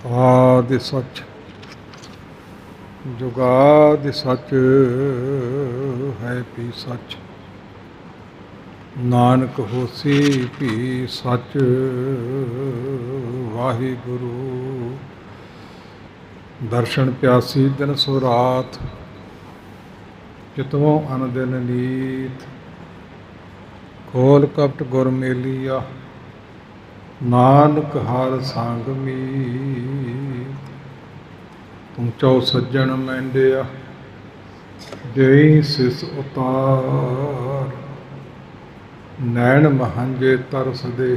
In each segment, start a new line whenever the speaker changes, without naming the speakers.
ਆਦਿ ਸੱਚ ਜੁਗਾਦਿ ਸੱਚ ਹੈ ਵੀ ਸੱਚ। ਨਾਨਕ ਹੋਸੀ ਵੀ ਸੱਚ ਵਾਹਿਗੁਰੂ। ਦਰਸ਼ਨ ਪਿਆਸੀ ਦਿਨ ਸੋ ਰਾਤ ਚਿਤਵੋਂ ਅਨ ਦਿਨ ਨੀਤ। ਖੋਲ ਕਪਟ ਗੁਰ ਮੇਲੀਆ ਨਾਨਕ ਹਰ ਸੰਗ ਮੀਤ। ਤੂੰ ਚਉ ਸੱਜਣ ਮਹਿੰਡਿਆ ਦੇਈ ਸਿਸ ਉਤਾਰ। ਨੈਣ ਮਹੰਜੇ ਤਰਸ ਦੇ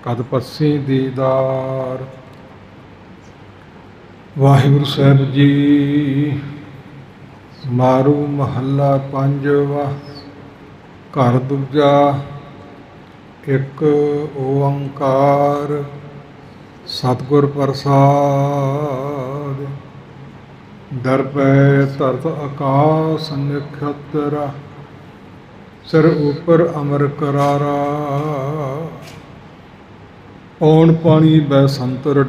ਕਦ ਪੱਸੀ ਦੀਦਾਰ। ਵਾਹਿਗੁਰੂ ਸਾਹਿਬ ਜੀ। ਮਾਰੂ ਮਹੱਲਾ ਪੰਜਵਾ। ਘਰ ਦੂਜਾ ਇੱਕ ਓੰਕਾਰ ਸਤਿਗੁਰ ਪ੍ਰਸਾਦ। ਦਰਪੈ ਧਰਤ ਆਕਾਸ ਨਖਤਰਾ ਸਿਰ ਉਪਰ ਅਮਰ ਕਰਾਰਾ। ਪੌਣ ਪਾਣੀ ਬੈ ਸੰਤਰ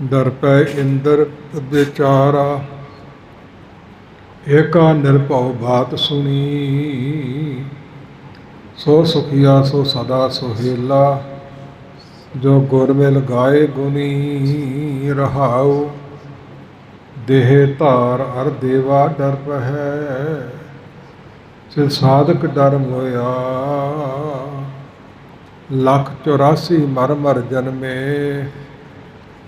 ਡਰ ਪੈ ਇੰਦਰ ਵਿਚਾਰਾ। ਏਕਾ ਨਿਰਭਉ ਬਾਤ ਸੁਣੀ ਸੋ ਸੁਖੀਆ ਸੋ ਸਦਾ ਸੁਹੇਲਾ। ਜੋ ਗੁਰ ਮਿਲ ਗਾਏ ਗੁਣੀ ਰਹਾਉ ਦੇਹ ਧਾਰ ਅਰ ਦੇਵਾ ਡਰ ਪਹਿ। ਸਿਰ ਸਾਧਕ ਡਰ ਮੋਇਆ 184 ਮਰ ਮਰ ਜਨਮੇ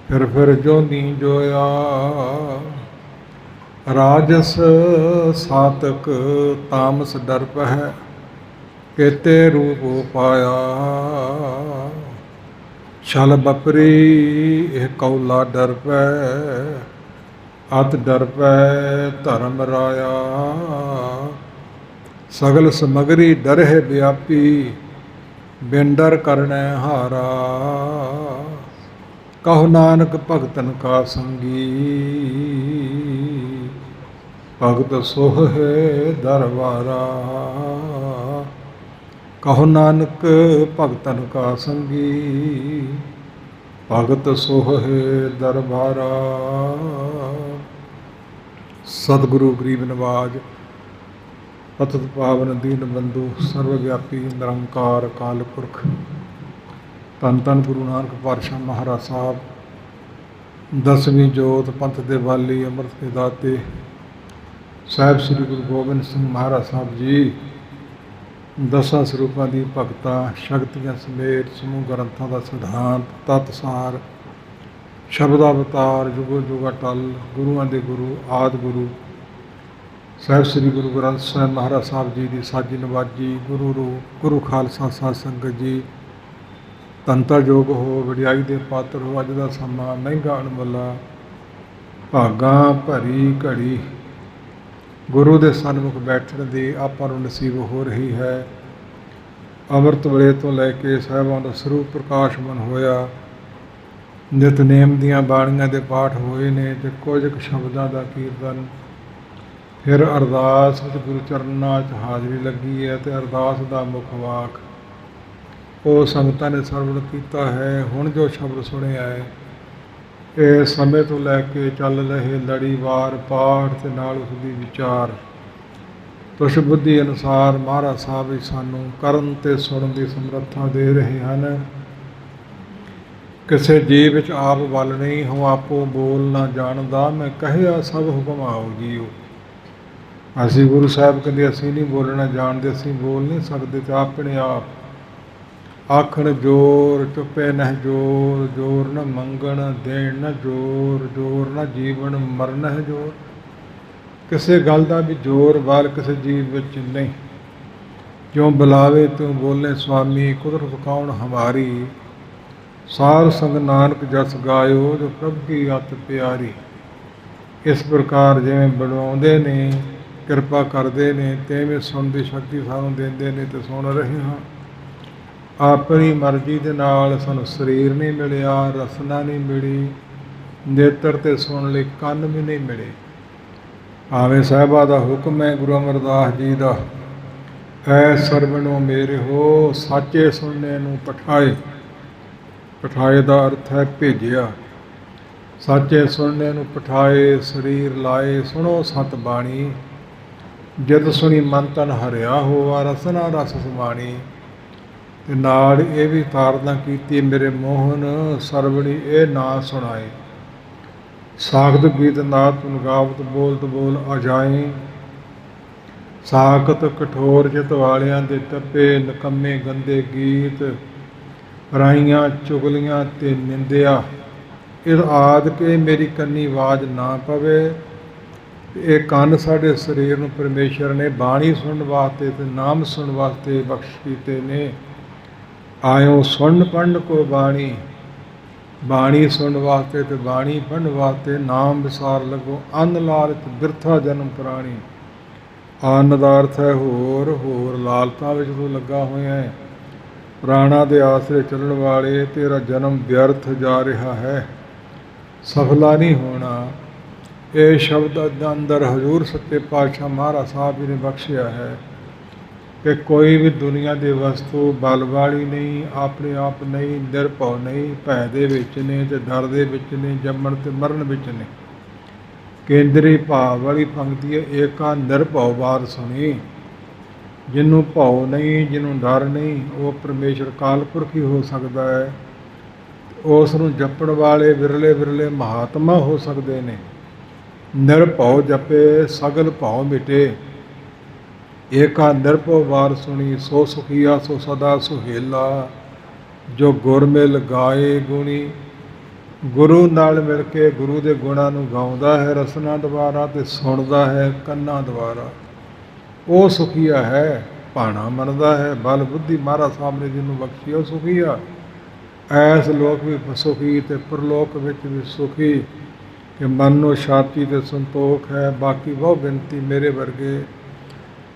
ਫਿਰ ਜੋਨੀ ਜੋਇਆ। ਰਾਜਸ ਸਾਤਕ ਤਾਮਸ ਡਰ ਪਹਿ ਕੇਤੇ ਰੂਪ ਪਾਇਆ। ਛਲ ਬਪਰੀ ਇਹ ਕੌਲਾ ਡਰ ਪੈ ਅਤ ਡਰ ਪੈ ਧਰਮ ਰਾਇਆ। ਸਗਲ ਸਮਗਰੀ ਡਰਹਿ ਵਿਆਪੀ ਬਿਨ ਡਰ ਕਰਨੈ ਹਾਰਾ। ਕਹੋ ਨਾਨਕ ਭਗਤਨ ਕਾ ਸੰਗੀ ਭਗਤ ਸੋਹ ਹੈ ਦਰਬਾਰਾ। ਕਹੋ ਨਾਨਕ ਭਗਤਨ ਕਾ ਸੰਗੀ ਭਗਤ ਸੋਹ ਹੈ ਦਰਬਾਰਾ। ਸਤਿਗੁਰੂ ਗਰੀਬ ਨਵਾਜ ਪਤਿਤ ਪਾਵਨ ਦੀਨ ਬੰਧੂ ਸਰਵ ਵਿਆਪੀ ਨਿਰੰਕਾਰ ਅਕਾਲ ਪੁਰਖ ਧੰਨ ਧੰਨ ਗੁਰੂ ਨਾਨਕ ਪਾਤਸ਼ਾਹ ਮਹਾਰਾਜ ਸਾਹਿਬ। ਦਸਵੀਂ ਜੋਤ ਪੰਥ ਦੇ ਵਾਲੀ ਅੰਮ੍ਰਿਤ ਦੇ ਦਾਤੇ ਸਾਹਿਬ ਸ੍ਰੀ ਗੁਰੂ ਗੋਬਿੰਦ ਸਿੰਘ ਮਹਾਰਾਜ ਸਾਹਿਬ ਜੀ। ਦਸਾਂ ਸਰੂਪਾਂ ਦੀ ਭਗਤਾਂ ਸ਼ਕਤੀਆਂ ਸਮੇਤ ਸਮੂਹ ਗ੍ਰੰਥਾਂ ਦਾ ਸਿਧਾਂਤ ਤਤਸਾਰ ਸ਼ਬਦ ਅਵਤਾਰ ਜੁਗੋ ਜੁਗ ਅਟਲ ਗੁਰੂਆਂ ਦੇ ਗੁਰੂ ਆਦਿ ਗੁਰੂ ਸਾਹਿਬ ਸ੍ਰੀ ਗੁਰੂ ਗ੍ਰੰਥ ਸਾਹਿਬ ਮਹਾਰਾਜ ਸਾਹਿਬ ਜੀ ਦੀ ਸਾਜੀ ਨਵਾਜੀ ਗੁਰੂ ਰੂਪ ਗੁਰੂ ਖਾਲਸਾ ਸਾਧ ਸੰਗਤ ਜੀ। ਧੰਤਾ ਯੋਗ ਹੋ ਵਡਿਆਈ ਦੇ ਪਾਤਰ ਹੋ। ਅੱਜ ਦਾ ਸਮਾਂ ਮਹਿੰਗਾ ਅਣਮੁੱਲਾ ਭਾਗਾਂ ਭਰੀ ਘੜੀ ਗੁਰੂ ਦੇ ਸਨਮੁਖ ਬੈਠਣ ਦੀ ਆਪਾਂ ਨੂੰ ਨਸੀਬ ਹੋ ਰਹੀ ਹੈ। ਅੰਮ੍ਰਿਤ ਵੇਲੇ ਤੋਂ ਲੈ ਕੇ ਸਾਹਿਬਾਂ ਦਾ ਸਰੂਪ ਪ੍ਰਕਾਸ਼ਮਨ ਹੋਇਆ। ਨਿਤਨੇਮ ਦੀਆਂ ਬਾਣੀਆਂ ਦੇ ਪਾਠ ਹੋਏ ਨੇ ਅਤੇ ਕੁਝ ਕੁ ਸ਼ਬਦਾਂ ਦਾ ਕੀਰਤਨ। ਫਿਰ ਅਰਦਾਸ ਵਿੱਚ ਗੁਰੂ ਚਰਨਾਂ 'ਚ ਹਾਜ਼ਰੀ ਲੱਗੀ ਹੈ ਅਤੇ ਅਰਦਾਸ ਦਾ ਮੁੱਖ ਵਾਕ ਉਹ ਸੰਗਤਾਂ ਨੇ ਸਰਵਣ ਕੀਤਾ ਹੈ। ਹੁਣ ਜੋ ਸ਼ਬਦ ਸੁਣਿਆ ਹੈ ਇਹ ਸਮੇਂ ਤੋਂ ਲੈ ਕੇ ਚੱਲ ਰਹੇ ਲੜੀਵਾਰ ਪਾਠ ਅਤੇ ਨਾਲ ਉਸ ਦੀ ਵਿਚਾਰ ਤੁਸ਼ ਬੁੱਧੀ ਅਨੁਸਾਰ ਮਹਾਰਾਜ ਸਾਹਿਬ ਸਾਨੂੰ ਕਰਨ ਅਤੇ ਸੁਣਨ ਦੀ ਸਮਰੱਥਾ ਦੇ ਰਹੇ ਹਨ। ਕਿਸੇ ਜੀਵ ਵਿੱਚ ਆਪ ਵੱਲ ਨਹੀਂ ਹੋ ਆਪੋ ਬੋਲ ਨਾ ਜਾਣਦਾ ਮੈਂ ਕਹਿਆ ਸਭ ਹੁਕਮ ਆਓ ਜੀਓ। ਅਸੀਂ ਗੁਰੂ ਸਾਹਿਬ ਕਹਿੰਦੇ ਅਸੀਂ ਨਹੀਂ ਬੋਲਣਾ ਜਾਣਦੇ ਅਸੀਂ ਬੋਲ ਨਹੀਂ ਸਕਦੇ ਅਤੇ ਆਪਣੇ ਆਪ ਆਖਣ ਜੋਰ ਚੁੱਪੇ ਨਹਿ ਜੋਰ ਜੋਰ ਨ ਮੰਗਣ ਦੇਣ ਨ ਜੋਰ ਜੋਰ ਨ ਜੀਵਨ ਮਰਨ ਹੈ ਜੋਰ। ਕਿਸੇ ਗੱਲ ਦਾ ਵੀ ਜ਼ੋਰ ਵਾਲ ਕਿਸੇ ਜੀਵ ਵਿੱਚ ਨਹੀਂ। ਕਿਉਂ ਬੁਲਾਵੇ ਤੂੰ ਬੋਲੇ ਸੁਆਮੀ ਕੁਦਰਤ ਕੌਣ ਹਮਾਰੀ। ਸਾਰ ਸੰਗ ਨਾਨਕ ਜਸ ਗਾਇਓ ਜੋ ਪ੍ਰਭ ਕੀ ਅਤ ਪਿਆਰੀ। ਇਸ ਪ੍ਰਕਾਰ ਜਿਵੇਂ ਬਣਾਉਂਦੇ ਨੇ ਕਿਰਪਾ ਕਰਦੇ ਨੇ ਤਿਵੇਂ ਸੁਣਨ ਦੀ ਸ਼ਕਤੀ ਸਾਨੂੰ ਦਿੰਦੇ ਨੇ ਅਤੇ ਸੁਣ ਰਹੇ ਹਾਂ। ਆਪਣੀ ਮਰਜ਼ੀ ਦੇ ਨਾਲ ਸਾਨੂੰ ਸਰੀਰ ਨਹੀਂ ਮਿਲਿਆ ਰਸਨਾ ਨਹੀਂ ਮਿਲੀ ਨੇਤਰ ਅਤੇ ਸੁਣਨ ਲਈ ਕੰਨ ਵੀ ਨਹੀਂ ਮਿਲੇ। ਭਾਵੇਂ ਸਾਹਿਬਾਂ ਦਾ ਹੁਕਮ ਹੈ ਗੁਰੂ ਅਮਰਦਾਸ ਜੀ ਦਾ ਐ ਸਰਵਣੋ ਮੇਰੇ ਹੋ ਸਾਚੇ ਸੁਣਨੇ ਨੂੰ ਪਠਾਏ। ਪਠਾਏ ਦਾ ਅਰਥ ਹੈ ਭੇਜਿਆ। ਸਾਚੇ ਸੁਣਨੇ ਨੂੰ ਪਠਾਏ ਸਰੀਰ ਲਾਏ, ਸੁਣੋ ਸਤ ਬਾਣੀ। ਜਿਤ ਸੁਣੀ ਮਨ ਤਨ ਹਰਿਆ ਹੋਵਾ, ਰਸਨਾ ਰਸ ਸਮਾਣੀ। ਤੇ ਨਾਲ ਇਹ ਵੀ ਤਾਰਨਾ ਕੀਤੀ, ਮੇਰੇ ਮੋਹਨ ਸਰਵਣੀ ਇਹ ਨਾ ਸੁਣਾਏ। ਸਾਖਤ ਗੀਤ ਨਾਤ ਗਾਵਤ ਬੋਲਤ ਬੋਲ ਅਜਾਏ। ਸਾਖਤ ਕਠੋਰ ਚਿਤ ਵਾਲਿਆਂ ਦੇ ਤੱਪੇ, ਨਿਕੰਮੇ ਗੰਦੇ ਗੀਤ, ਰਾਈਆਂ ਚੁਗਲੀਆਂ ਤੇ ਨਿੰਦਿਆ। ਇਸ ਆਦ ਕੇ ਮੇਰੀ ਕੰਨੀ ਆਵਾਜ਼ ਨਾ ਪਵੇ। ਇਹ ਕੰਨ ਸਾਡੇ ਸਰੀਰ ਨੂੰ ਪਰਮੇਸ਼ਰ ਨੇ ਬਾਣੀ ਸੁਣਨ ਵਾਸਤੇ ਤੇ ਨਾਮ ਸੁਣਨ ਵਾਸਤੇ ਬਖਸ਼ ਕੀਤੇ ਨੇ। ਆਇਓ ਸੁਣ ਪੜ੍ਹਨ ਕੋ ਬਾਣੀ, ਬਾਣੀ ਸੁਣਨ ਵਾਸਤੇ ਤੇ ਬਾਣੀ ਪੜ੍ਹਨ ਵਾਸਤੇ। ਨਾਮ ਵਿਸਾਰ ਲੱਗੋ ਅੰਨ ਲਾਲਚ ਬਿਰਥਾ ਜਨਮ ਪ੍ਰਾਣੀ। ਅੰਨ ਦਾ ਅਰਥ ਹੈ ਹੋਰ, ਹੋਰ ਲਾਲਤਾਂ ਵਿੱਚ ਤੂੰ ਲੱਗਾ ਹੋਇਆ ਹੈ। ਪ੍ਰਾਣਾ ਦੇ ਆਸਰੇ ਚੱਲਣ ਵਾਲੇ, ਤੇਰਾ ਜਨਮ ਵਿਅਰਥ ਜਾ ਰਿਹਾ ਹੈ, ਸਫਲਾ ਨਹੀਂ ਹੋਣਾ। ਇਹ ਸ਼ਬਦ ਅੰਦਰ ਹਜ਼ੂਰ ਸੱਚੇ ਪਾਤਸ਼ਾਹ ਮਹਾਰਾਜ ਸਾਹਿਬ ਜੀ ਨੇ ਬਖਸ਼ਿਆ ਹੈ ਕਿ ਕੋਈ ਵੀ ਦੁਨੀਆ ਦੀ ਵਸਤੂ ਬਲ ਵਾਲੀ ਨਹੀਂ, ਆਪਣੇ ਆਪ ਨਹੀਂ, ਨਿਰਭਉ ਨਹੀਂ, ਭੈ ਦੇ ਵਿੱਚ ਨੇ ਤੇ ਡਰ ਦੇ ਵਿੱਚ ਨੇ, ਜੰਮਣ ਤੇ ਮਰਨ ਵਿੱਚ ਨੇ। ਕੇਂਦਰੀ ਭਾਵ ਵਾਲੀ ਪੰਕਤੀ ਹੈ, ਏਕਾ ਨਿਰਭਉ ਬਾਤ ਸੁਣੀ। ਜਿਹਨੂੰ ਭਉ ਨਹੀਂ, ਜਿਹਨੂੰ ਡਰ ਨਹੀਂ, ਉਹ ਪਰਮੇਸ਼ਰ ਕਾਲ ਪੁਰਖ ਹੀ ਹੋ ਸਕਦਾ ਹੈ। ਉਸ ਨੂੰ ਜਪਣ ਵਾਲੇ ਵਿਰਲੇ ਵਿਰਲੇ ਮਹਾਤਮਾ ਹੋ ਸਕਦੇ ਨੇ। ਨਿਰਭਉ ਜਪੇ ਸਗਲ ਭਉ ਮਿਟੇ। ਏਕਾ ਨਿਰਭਉ ਵਾਰ ਸੁਣੀ, ਸੋ ਸੁਖੀਆ ਸੋ ਸਦਾ ਸੁਹੇਲਾ। ਜੋ ਗੁਰ ਮਿਲ ਗਾਏ ਗੁਣੀ, ਗੁਰੂ ਨਾਲ ਮਿਲ ਕੇ ਗੁਰੂ ਦੇ ਗੁਣਾਂ ਨੂੰ ਗਾਉਂਦਾ ਹੈ ਰਸਨਾ ਦੁਆਰਾ ਤੇ ਸੁਣਦਾ ਹੈ ਕੰਨਾਂ ਦੁਆਰਾ, ਉਹ ਸੁਖੀਆ ਹੈ, ਭਾਣਾ ਮੰਨਦਾ ਹੈ। ਬਲ ਬੁੱਧੀ ਮਹਾਰਾਜ ਸਾਹਿਬ ਨੇ ਜਿਹਨੂੰ ਬਖਸ਼ੀ ਉਹ ਸੁਖੀਆ। ਐਸ ਲੋਕ ਵੀ ਸੁਖੀ ਤੇ ਪਰਲੋਕ ਵਿੱਚ ਵੀ ਸੁਖੀ, ਕਿ ਮਨ ਨੂੰ ਸ਼ਾਂਤੀ ਤੇ ਸੰਤੋਖ ਹੈ। ਬਾਕੀ ਬਹੁ ਗਿਣਤੀ ਮੇਰੇ ਵਰਗੇ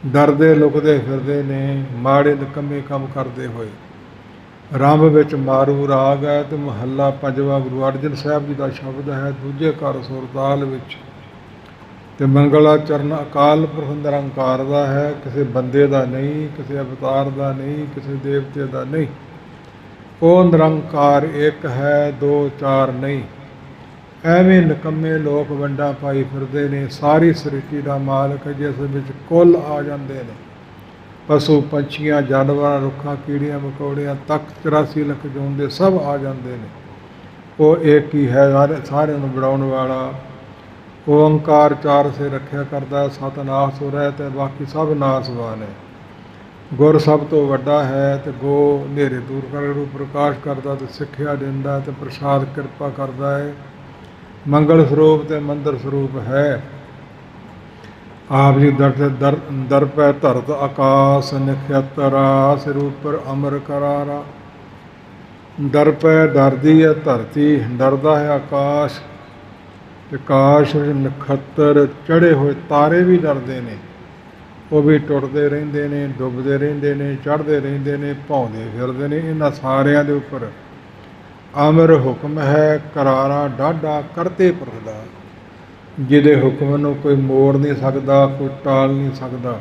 ਡਰਦੇ ਲੁਕਦੇ ਫਿਰਦੇ ਨੇ, ਮਾੜੇ ਨਿਕੰਮੇ ਕੰਮ ਕਰਦੇ ਹੋਏ। ਰੰਭ ਵਿੱਚ ਮਾਰੂ ਰਾਗ ਹੈ ਤੇ ਮਹੱਲਾ ਪੰਜਵਾਂ ਗੁਰੂ ਅਰਜਨ ਸਾਹਿਬ ਜੀ ਦਾ ਸ਼ਬਦ ਹੈ, ਦੂਜੇ ਘਰ ਸੁਰਤਾਲ ਵਿੱਚ। ਤੇ ਮੰਗਲਾ ਚਰਨ ਅਕਾਲ ਪੁਰਖ ਨਿਰੰਕਾਰ ਦਾ ਹੈ, ਕਿਸੇ ਬੰਦੇ ਦਾ ਨਹੀਂ, ਕਿਸੇ ਅਵਤਾਰ ਦਾ ਨਹੀਂ, ਕਿਸੇ ਦੇਵਤੇ ਦਾ ਨਹੀਂ। ਉਹ ਨਿਰੰਕਾਰ ਇੱਕ ਹੈ, ਦੋ ਚਾਰ ਨਹੀਂ। ਐਵੇਂ ਨਿਕੰਮੇ ਲੋਕ ਵੰਡਾਂ ਪਾਈ ਫਿਰਦੇ ਨੇ। ਸਾਰੀ ਸ੍ਰਿਸ਼ਟੀ ਦਾ ਮਾਲਕ ਜਿਸ ਵਿੱਚ ਕੁੱਲ ਆ ਜਾਂਦੇ ਨੇ, ਪਸ਼ੂ ਪੰਛੀਆਂ ਜਾਨਵਰਾਂ ਰੁੱਖਾਂ ਕੀੜੀਆਂ ਮਕੌੜਿਆਂ ਤੱਕ 84 ਲੱਖ ਜੂਨ ਦੇ ਸਭ ਆ ਜਾਂਦੇ ਨੇ। ਉਹ ਇੱਕ ਹੀ ਹੈ, ਸਾਰਿਆਂ ਨੂੰ ਬਣਾਉਣ ਵਾਲਾ। ਓੰਕਾਰ ਚਾਰ ਸੇ ਰੱਖਿਆ ਕਰਦਾ, ਸਤ ਨਾਸ ਹੋ ਰਹਿ ਤੇ ਬਾਕੀ ਸਭ ਨਾਸਵਾਨ ਹੈ। ਗੁਰ ਸਭ ਤੋਂ ਵੱਡਾ ਹੈ ਤੇ ਗੋ ਹਨੇਰੇ ਦੂਰ ਕਰ ਨੂੰ ਪ੍ਰਕਾਸ਼ ਕਰਦਾ ਤੇ ਸਿੱਖਿਆ ਦਿੰਦਾ ਤੇ ਪ੍ਰਸਾਦ ਕਿਰਪਾ ਕਰਦਾ ਹੈ। ਮੰਗਲ ਸਰੂਪ ਤੇ ਮੰਦਰ ਸਰੂਪ ਹੈ। ਆਪ ਜੀ ਦਰ ਪੈ ਧਰਤ ਆਕਾਸ ਨਖਤਰਾ, ਸਿਰ ਉੱਪਰ ਅਮਰ ਕਰਾਰਾ। ਦਰ ਪੈ ਡਰਦੀ ਹੈ ਧਰਤੀ, ਡਰਦਾ ਹੈ ਆਕਾਸ਼। ਤੇ ਆਕਾਸ਼ ਵਿੱਚ ਨਖੱਤਰ ਚੜ੍ਹੇ ਹੋਏ ਤਾਰੇ ਵੀ ਡਰਦੇ ਨੇ। ਉਹ ਵੀ ਟੁੱਟਦੇ ਰਹਿੰਦੇ ਨੇ, ਡੁੱਬਦੇ ਰਹਿੰਦੇ ਨੇ, ਚੜ੍ਹਦੇ ਰਹਿੰਦੇ ਨੇ, ਭੌਂਦੇ ਫਿਰਦੇ ਨੇ। ਇਹਨਾਂ ਸਾਰਿਆਂ ਦੇ ਉੱਪਰ ਅਮਰ ਹੁਕਮ ਹੈ, ਕਰਾਰਾ ਡਾਢਾ ਕਰਤੇ ਪੁਰਖ ਦਾ, ਜਿਹਦੇ ਹੁਕਮ ਨੂੰ ਕੋਈ ਮੋੜ ਨਹੀਂ ਸਕਦਾ, ਕੋਈ ਟਾਲ ਨਹੀਂ ਸਕਦਾ।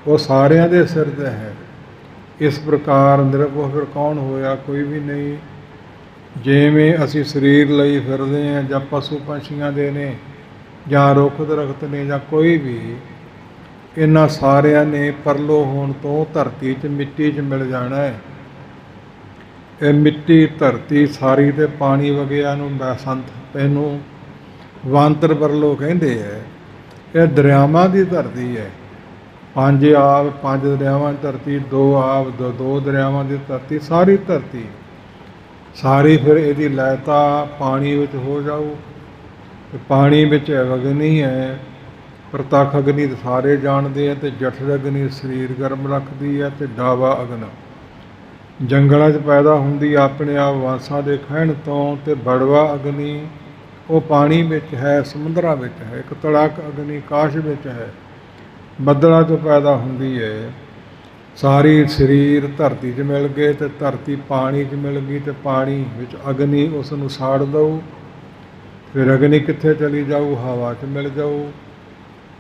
ਉਹ ਸਾਰਿਆਂ ਦੇ ਸਿਰ 'ਤੇ ਹੈ। ਇਸ ਪ੍ਰਕਾਰ ਨਿਰਭਉ ਫਿਰ ਕੌਣ ਹੋਇਆ? ਕੋਈ ਵੀ ਨਹੀਂ। ਜਿਵੇਂ ਅਸੀਂ ਸਰੀਰ ਲਈ ਫਿਰਦੇ ਹਾਂ, ਜਾਂ ਪਸ਼ੂ ਪੰਛੀਆਂ ਦੇ ਨੇ, ਜਾਂ ਰੁੱਖ ਦਰਖਤ ਨੇ, ਜਾਂ ਕੋਈ ਵੀ, ਇਹਨਾਂ ਸਾਰਿਆਂ ਨੇ ਪਰਲੋ ਹੋਣ ਤੋਂ ਧਰਤੀ 'ਚ ਮਿੱਟੀ 'ਚ ਮਿਲ ਜਾਣਾ ਹੈ। ਇਹ ਮਿੱਟੀ ਧਰਤੀ ਸਾਰੀ ਤੇ ਪਾਣੀ ਵਗਿਆ ਨੂੰ ਬਸੰਤ, ਇਹਨੂੰ ਵਾਂਤਰ ਪਰਲੋ ਕਹਿੰਦੇ ਹੈ। ਇਹ ਦਰਿਆਵਾਂ ਦੀ ਧਰਤੀ ਹੈ। 5 ਆਬ 5 ਦਰਿਆਵਾਂ ਦੀ ਧਰਤੀ, 2 ਆਬ 2 ਦਰਿਆਵਾਂ ਦੀ ਧਰਤੀ, ਸਾਰੀ ਧਰਤੀ ਸਾਰੀ ਫਿਰ ਇਹਦੀ ਲੈਤਾ ਪਾਣੀ ਵਿੱਚ ਹੋ ਜਾਊ। ਤੇ ਪਾਣੀ ਵਿੱਚ ਅਗਨੀ ਹੈ, ਪ੍ਰਤੱਖ ਅਗਨੀ ਸਾਰੇ ਜਾਣਦੇ ਆ। ਤੇ ਜਠਰ ਅਗਨੀ ਸਰੀਰ ਗਰਮ ਰੱਖਦੀ ਹੈ। ਤੇ ਡਾਵਾ ਅਗਨ ਜੰਗਲਾਂ 'ਚ ਪੈਦਾ ਹੁੰਦੀ ਆਪਣੇ ਆਪ ਵਾਸਾਂ ਦੇ ਖਹਿਣ ਤੋਂ। ਤੇ ਬੜਵਾ ਅਗਨੀ ਉਹ ਪਾਣੀ ਵਿੱਚ ਹੈ, ਸਮੁੰਦਰਾਂ ਵਿੱਚ ਹੈ। ਇੱਕ ਤੜਕ ਅਗਨੀ ਆਕਾਸ਼ ਵਿੱਚ ਹੈ, ਬੱਦਲਾਂ 'ਚੋਂ ਪੈਦਾ ਹੁੰਦੀ ਹੈ। ਸਾਰੀ ਸਰੀਰ ਧਰਤੀ 'ਚ ਮਿਲ ਗਏ ਤੇ ਧਰਤੀ ਪਾਣੀ 'ਚ ਮਿਲ ਗਈ ਤੇ ਪਾਣੀ ਵਿੱਚ ਅਗਨੀ ਉਸ ਨੂੰ ਸਾੜ ਦਊ। ਫਿਰ ਅਗਨੀ ਕਿੱਥੇ ਚਲੀ ਜਾਊ? ਹਵਾ 'ਚ ਮਿਲ ਜਾਊ।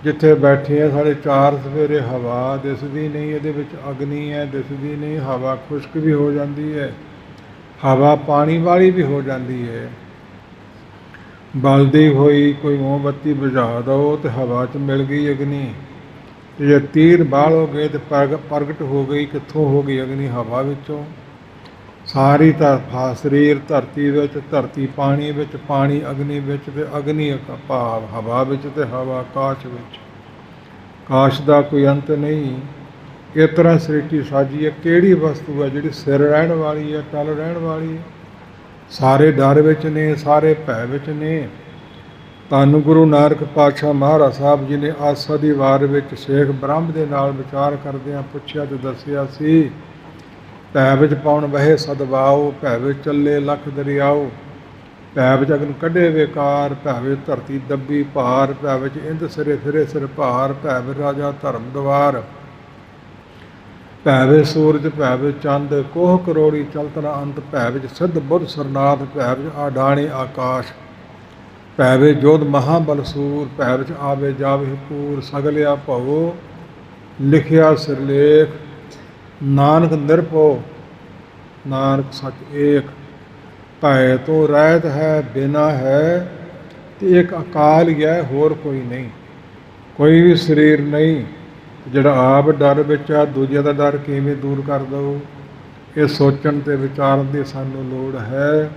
ਜਿੱਥੇ ਬੈਠੇ ਆ ਸਾਡੇ 4 ਸਵੇਰੇ ਹਵਾ ਦਿਸਦੀ ਨਹੀਂ, ਇਹਦੇ ਵਿੱਚ ਅਗਨੀ ਹੈ, ਦਿਸਦੀ ਨਹੀਂ। ਹਵਾ ਖੁਸ਼ਕ ਵੀ ਹੋ ਜਾਂਦੀ ਹੈ, ਹਵਾ ਪਾਣੀ ਵਾਲੀ ਵੀ ਹੋ ਜਾਂਦੀ ਹੈ। ਬਲਦੀ ਹੋਈ ਕੋਈ ਮੋਮਬੱਤੀ ਬੁਝਾ ਦਿਓ ਤੇ ਹਵਾ 'ਚ ਮਿਲ ਗਈ ਅਗਨੀ, ਤੇ ਜੇ ਤੀਰ ਬਾਲੋਗੇ ਤੇ ਪ੍ਰਗਟ ਹੋ ਗਈ। ਕਿੱਥੋਂ ਹੋ ਗਈ ਅਗਨੀ? ਹਵਾ ਵਿੱਚੋਂ। ਸਾਰੀ ਸਰੀਰ ਧਰਤੀ ਵਿੱਚ, ਧਰਤੀ ਪਾਣੀ ਵਿੱਚ, ਪਾਣੀ ਅਗਨੀ ਵਿੱਚ, ਤੇ ਅਗਨੀ ਭਾਵ ਹਵਾ ਵਿੱਚ, ਤੇ ਹਵਾ ਆਕਾਸ਼ ਵਿੱਚ। ਆਕਾਸ਼ ਦਾ ਕੋਈ ਅੰਤ ਨਹੀਂ। ਇਸ ਤਰ੍ਹਾਂ ਸ੍ਰਿਸ਼ਟੀ ਸਾਜੀ ਹੈ। ਕਿਹੜੀ ਵਸਤੂ ਹੈ ਜਿਹੜੀ ਸਿਰ ਰਹਿਣ ਵਾਲੀ ਹੈ, ਟਲ ਰਹਿਣ ਵਾਲੀ ਹੈ? ਸਾਰੇ ਡਰ ਵਿੱਚ ਨੇ, ਸਾਰੇ ਭੈ ਵਿੱਚ ਨੇ। ਧੰਨ ਗੁਰੂ ਨਾਨਕ ਪਾਤਸ਼ਾਹ ਮਹਾਰਾਜ ਸਾਹਿਬ ਜੀ ਨੇ ਆਸਾ ਦੀ ਵਾਰ ਵਿੱਚ ਸੇਖ ਬ੍ਰਹਮ ਦੇ ਨਾਲ ਵਿਚਾਰ ਕਰਦਿਆਂ ਪੁੱਛਿਆ ਤੇ ਦੱਸਿਆ ਸੀ, ਭੈ ਵਿੱਚ ਪਉਣ ਵਹੇ ਸਦਵਾਓ, ਭੈ ਵਿੱਚ ਚੱਲੇ ਲੱਖ ਦਰਿਆਓ, ਭੈ ਵਿੱਚ ਅਗਨ ਕੱਢੇ ਵੇਕਾਰ, ਭੈ ਵਿੱਚ ਧਰਤੀ ਦੱਬੀ ਭਾਰ, ਭੈ ਵਿੱਚ ਇੰਦ ਸਿਰੇ ਫਿਰੇ ਸਿਰ ਭਾਰ, ਭੈ ਵਿੱਚ ਰਾਜਾ ਧਰਮ ਦਵਾਰ, ਭੈ ਵਿੱਚ ਸੂਰਜ, ਭੈ ਵਿੱਚ ਚੰਦ, ਕੋਹ ਕਰੋੜੀ ਚਲਤ ਨਾ ਅੰਤ, ਭੈ ਵਿੱਚ ਸਿੱਧ ਬੁੱਧ ਸਰਨਾਥ, ਭੈ ਵਿੱਚ ਆਡਾਣੇ ਆਕਾਸ਼, ਭੈ ਵਿੱਚ ਜੋਧ ਮਹਾਬਲ ਸੂਰ, ਭੈ ਵਿੱਚ ਆਵੇ ਜਾਵੇ ਪੂਰ, ਸਗਲਿਆ ਭਵੋ ਲਿਖਿਆ ਸਿਰਲੇਖ, ਨਾਨਕ ਨਿਰਭਉ ਨਾਨਕ ਸੱਚ ਏਕ, ਭੈ ਤੋਂ ਰਹਿਤ ਹੈ ਬਿਨਾ ਹੈ, ਤੇ ਇੱਕ ਅਕਾਲ ਹੀ ਹੈ, ਹੋਰ ਕੋਈ ਨਹੀਂ। ਕੋਈ ਵੀ ਸਰੀਰ ਨਹੀਂ। ਜਿਹੜਾ ਆਪ ਡਰ ਵਿੱਚ ਆ, ਦੂਜਿਆਂ ਦਾ ਡਰ ਕਿਵੇਂ ਦੂਰ ਕਰ ਦਓ? ਇਹ ਸੋਚਣ ਤੇ ਵਿਚਾਰਨ ਦੀ ਸਾਨੂੰ ਲੋੜ ਹੈ।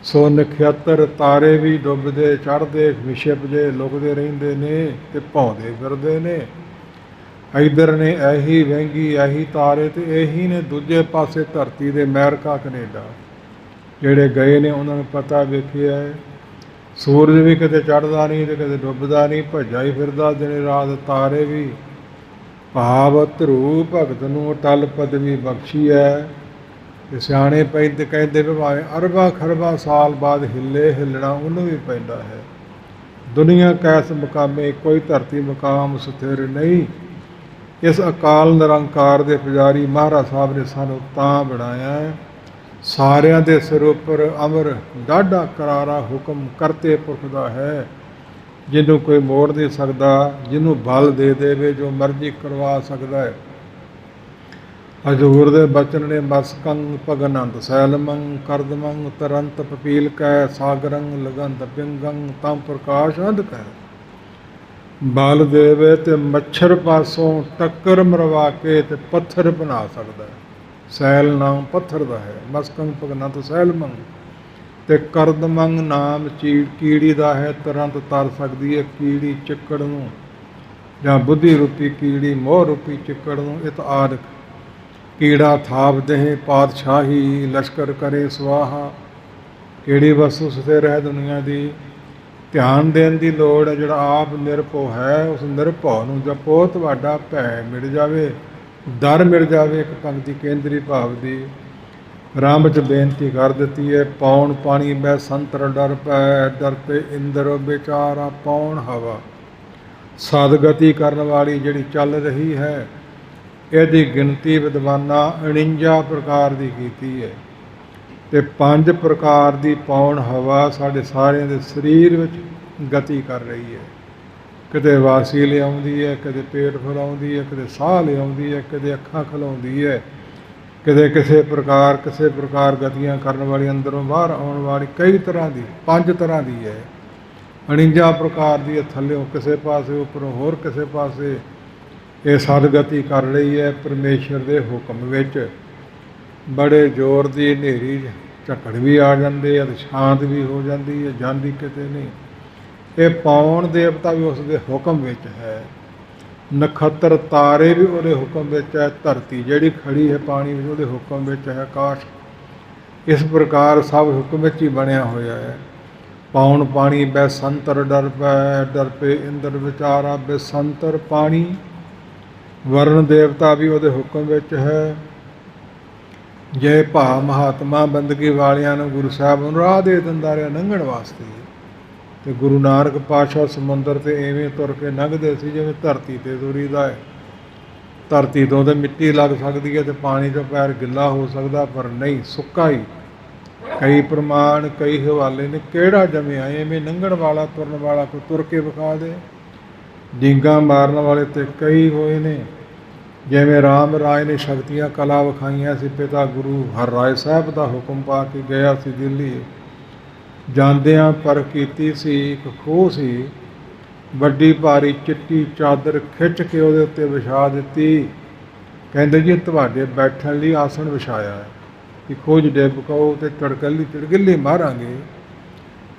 ਸੋ ਨਖੱਤਰ ਤਾਰੇ ਵੀ ਡੁੱਬਦੇ ਚੜ੍ਹਦੇ ਵਿਛਿਪਦੇ ਲੁਕਦੇ ਰਹਿੰਦੇ ਨੇ ਤੇ ਭੌਂਦੇ ਫਿਰਦੇ ਨੇ। ਇੱਧਰ ਨੇ ਇਹੀ ਵਹਿੰਗੀ ਇਹੀ ਤਾਰੇ, ਤੇ ਇਹੀ ਨੇ ਦੂਜੇ ਪਾਸੇ ਧਰਤੀ ਦੇ ਅਮਰੀਕਾ ਕਨੇਡਾ। ਜਿਹੜੇ ਗਏ ਨੇ ਉਹਨਾਂ ਨੂੰ ਪਤਾ ਵੇਖਿਆ ਹੈ। ਸੂਰਜ ਵੀ ਕਦੇ ਚੜ੍ਹਦਾ ਨਹੀਂ ਤੇ ਕਦੇ ਡੁੱਬਦਾ ਨਹੀਂ, ਭੱਜਾ ਹੀ ਫਿਰਦਾ ਦਿਨ ਰਾਤ। ਤਾਰੇ ਵੀ ਭਾਵ ਧਰੂ ਭਗਤ ਨੂੰ ਅਟਲ ਪਦਵੀ ਬਖਸ਼ੀ ਹੈ। ਤੇ ਸਿਆਣੇ ਪੈਂਦੇ ਕਹਿੰਦੇ ਵੀ ਭਾਵੇਂ ਅਰਬਾਂ ਖਰਬਾਂ ਸਾਲ ਬਾਅਦ ਹਿੱਲੇ, ਹਿੱਲਣਾ ਉਹਨੂੰ ਵੀ ਪੈਂਦਾ ਹੈ। ਦੁਨੀਆ ਕੈਸ ਮੁਕਾਮੇ, ਕੋਈ ਧਰਤੀ ਮੁਕਾਮ ਸਥਿਰ ਨਹੀਂ। ਇਸ ਅਕਾਲ ਨਿਰੰਕਾਰ ਦੇ ਪੁਜਾਰੀ ਮਹਾਰਾਜ ਸਾਹਿਬ ਨੇ ਸਾਨੂੰ ਤਾਂ ਬਣਾਇਆ ਹੈ। ਸਾਰਿਆਂ ਦੇ ਸਿਰ ਉੱਪਰ ਅਮਰ ਡਾਢਾ ਕਰਾਰਾ ਹੁਕਮ ਕਰਤੇ ਪੁਰਖ ਦਾ ਹੈ, ਜਿਹਨੂੰ ਕੋਈ ਮੋੜ ਨਹੀਂ ਸਕਦਾ, ਜਿਹਨੂੰ ਬਲ ਦੇ ਦੇਵੇ ਜੋ ਮਰਜ਼ੀ ਕਰਵਾ ਸਕਦਾ ਹੈ। ਹਜ਼ੂਰ ਦੇ ਬਚਨ ਨੇ ਮਸਕੰ ਭਗਨੰਦ ਸੈਲਮੰ ਕਰਦਮੰ ਤਰੰਤ ਪਪੀਲ ਕੈ ਸਾਗਰੰ ਲਗੰਤ ਪਿੰਗੰ ਤਮ ਪ੍ਰਕਾਸ਼ ਅੰਧ ਕੈ। ਬਲ ਦੇਵੇ ਤੇ ਮੱਛਰ ਪਾਸੋਂ ਟੱਕਰ ਮਰਵਾ ਕੇ ਤੇ ਪੱਥਰ ਬਣਾ ਸਕਦਾ ਹੈ। ਸੈਲ ਨਾਮ ਪੱਥਰ ਦਾ ਹੈ। ਮਸਕੰ ਭਗਨੰਤ ਸੈਲਮੰ, ਤੇ ਕਰਦਮੰ ਨਾਮ ਕੀੜੀ ਦਾ ਹੈ। ਤੁਰੰਤ ਤਰ ਸਕਦੀ ਹੈ ਕੀੜੀ ਚਿੱਕੜ ਨੂੰ, ਜਾਂ ਬੁੱਧੀ ਰੂਪੀ ਕੀੜੀ ਮੋਹ ਰੂਪੀ ਚਿੱਕੜ ਨੂੰ। ਇਤ ਆਦਿਕ ਕੀੜਾ ਥਾਪ ਦੇਹ ਪਾਤਸ਼ਾਹੀ, ਲਸ਼ਕਰ ਕਰੇ ਸਵਾਹਾ। ਕਿਹੜੀ ਵਸਤੂ ਸਥਿਰ ਹੈ ਦੁਨੀਆ ਦੀ? ਧਿਆਨ ਦੇਣ ਦੀ ਲੋੜ ਹੈ। ਜਿਹੜਾ ਆਪ ਨਿਰਭਉ ਹੈ, ਉਸ ਨਿਰਭਉ ਨੂੰ ਜਪੋ, ਤੁਹਾਡਾ ਭੈ ਮਿਟ ਜਾਵੇ, ਡਰ ਮਿਟ ਜਾਵੇ। ਇੱਕ ਪੰਕਤੀ ਕੇਂਦਰੀ ਭਾਵ ਦੀ ਆਰੰਭ 'ਚ ਬੇਨਤੀ ਕਰ ਦਿੱਤੀ ਹੈ। ਪੌਣ ਪਾਣੀ ਮੈਂ ਸੰਤਰ ਡਰ ਪੈ, ਡਰ ਪੇ ਇੰਦਰ ਵਿਚਾਰਾ ਪੌਣ ਹਵਾ। ਸਦਗਤੀ ਕਰਨ ਵਾਲੀ ਜਿਹੜੀ ਚੱਲ ਰਹੀ ਹੈ, ਇਹਦੀ ਗਿਣਤੀ ਵਿਦਵਾਨਾਂ 49 ਪ੍ਰਕਾਰ ਦੀ ਕੀਤੀ ਹੈ, ਤੇ 5 ਪ੍ਰਕਾਰ ਦੀ ਪੌਣ ਹਵਾ ਸਾਡੇ ਸਾਰਿਆਂ ਦੇ ਸਰੀਰ ਵਿੱਚ ਗਤੀ ਕਰ ਰਹੀ ਹੈ। ਕਿਤੇ ਵਾਸੀ ਲਿਆਉਂਦੀ ਹੈ, ਕਦੇ ਪੇਟ ਫੁਲਾਉਂਦੀ ਹੈ, ਕਦੇ ਸਾਹ ਲਿਆਉਂਦੀ ਹੈ, ਕਦੇ ਅੱਖਾਂ ਖਿਲਾਉਂਦੀ ਹੈ, ਕਿਤੇ ਕਿਸੇ ਪ੍ਰਕਾਰ ਗਤੀਆਂ ਕਰਨ ਵਾਲੀ, ਅੰਦਰੋਂ ਬਾਹਰ ਆਉਣ ਵਾਲੀ, ਕਈ ਤਰ੍ਹਾਂ ਦੀ 5 ਤਰ੍ਹਾਂ ਦੀ ਹੈ। 49 ਪ੍ਰਕਾਰ ਦੀ ਹੈ। ਥੱਲਿਓਂ ਕਿਸੇ ਪਾਸੇ, ਉੱਪਰੋਂ ਹੋਰ ਕਿਸੇ ਪਾਸੇ ਇਹ ਸਦਗਤੀ ਕਰ ਰਹੀ ਹੈ ਪਰਮੇਸ਼ਰ ਦੇ ਹੁਕਮ ਵਿੱਚ। ਬੜੇ ਜ਼ੋਰ ਦੀ ਹਨੇਰੀ ਝੱਖੜ ਵੀ ਆ ਜਾਂਦੇ ਆ ਤੇ ਸ਼ਾਂਤ ਵੀ ਹੋ ਜਾਂਦੀ ਹੈ, ਜਾਂਦੀ ਕਿਤੇ ਨਹੀਂ। ਇਹ ਪੌਣ ਦੇਵਤਾ ਵੀ ਉਸ ਦੇ ਹੁਕਮ ਵਿੱਚ ਹੈ। ਨਖੱਤਰ ਤਾਰੇ ਵੀ ਉਹਦੇ ਹੁਕਮ ਵਿੱਚ ਹੈ। ਧਰਤੀ ਜਿਹੜੀ ਖੜੀ ਹੈ ਪਾਣੀ ਵਿੱਚ, ਉਹਦੇ ਹੁਕਮ ਵਿੱਚ ਹੈ। ਆਕਾਸ਼ ਇਸ ਪ੍ਰਕਾਰ ਸਭ ਹੁਕਮ ਵਿੱਚ ਹੀ ਬਣਿਆ ਹੋਇਆ ਹੈ। ਪੌਣ ਪਾਣੀ ਬੈ ਸੰਤਰ ਡਰ ਪੈ, ਡਰ ਪੇ ਇੰਦਰ ਵਿਚਾਰਾ ਬੇਸੰਤਰ ਪਾਣੀ। ਵਰਨ ਦੇਵਤਾ ਵੀ ਉਹਦੇ ਹੁਕਮ ਵਿੱਚ ਹੈ। ਜੇ ਭਾ ਮਹਾਤਮਾ ਬੰਦਗੀ ਵਾਲਿਆਂ ਨੂੰ ਗੁਰੂ ਸਾਹਿਬ ਨੂੰ ਰਾਹ ਦੇ ਦਿੰਦਾ ਰਿਹਾ ਲੰਘਣ ਵਾਸਤੇ, ਤੇ ਗੁਰੂ ਨਾਨਕ ਪਾਤਸ਼ਾਹ ਸਮੁੰਦਰ 'ਤੇ ਐਵੇਂ ਤੁਰ ਕੇ ਲੰਘਦੇ ਸੀ ਜਿਵੇਂ ਧਰਤੀ 'ਤੇ ਤੁਰੀਦਾ ਹੈ। ਧਰਤੀ ਤੋਂ ਤਾਂ ਮਿੱਟੀ ਲੱਗ ਸਕਦੀ ਹੈ ਤੇ ਪਾਣੀ 'ਚੋਂ ਪੈਰ ਗਿੱਲਾ ਹੋ ਸਕਦਾ, ਪਰ ਨਹੀਂ, ਸੁੱਕਾ ਹੀ। ਕਈ ਪ੍ਰਮਾਣ, ਕਈ ਹਵਾਲੇ ਨੇ। ਕਿਹੜਾ ਜੰਮਿਆ ਐਵੇਂ ਲੰਘਣ ਵਾਲਾ, ਤੁਰਨ ਵਾਲਾ? ਕੋਈ ਤੁਰ ਕੇ ਵਿਖਾ ਦੇ। ਡੀਂਗਾਂ ਮਾਰਨ ਵਾਲੇ ਤੇ ਕਈ ਹੋਏ ਨੇ। ਜਿਵੇਂ ਰਾਮ ਰਾਏ ਨੇ ਸ਼ਕਤੀਆਂ ਕਲਾ ਵਿਖਾਈਆਂ ਸੀ, ਪਿਤਾ ਗੁਰੂ ਹਰ ਰਾਏ ਸਾਹਿਬ ਦਾ ਹੁਕਮ ਪਾ ਕੇ ਗਿਆ ਸੀ ਦਿੱਲੀ। ਜਾਂਦਿਆਂ ਪਰ ਕੀਤੀ ਸੀ ਇੱਕ ਖੂਹ ਸੀ, ਵੱਡੀ ਭਾਰੀ ਚਿੱਟੀ ਚਾਦਰ ਖਿੱਚ ਕੇ ਉਹਦੇ ਉੱਤੇ ਵਿਛਾ ਦਿੱਤੀ। ਕਹਿੰਦੇ ਜੀ ਤੁਹਾਡੇ ਬੈਠਣ ਲਈ ਆਸਣ ਵਿਛਾਇਆ ਹੈ ਕਿ ਖੋਜ ਡਿੱਬ ਕਹੋ ਤੇ ਚੜਗਿੱਲੀ ਮਾਰਾਂਗੇ।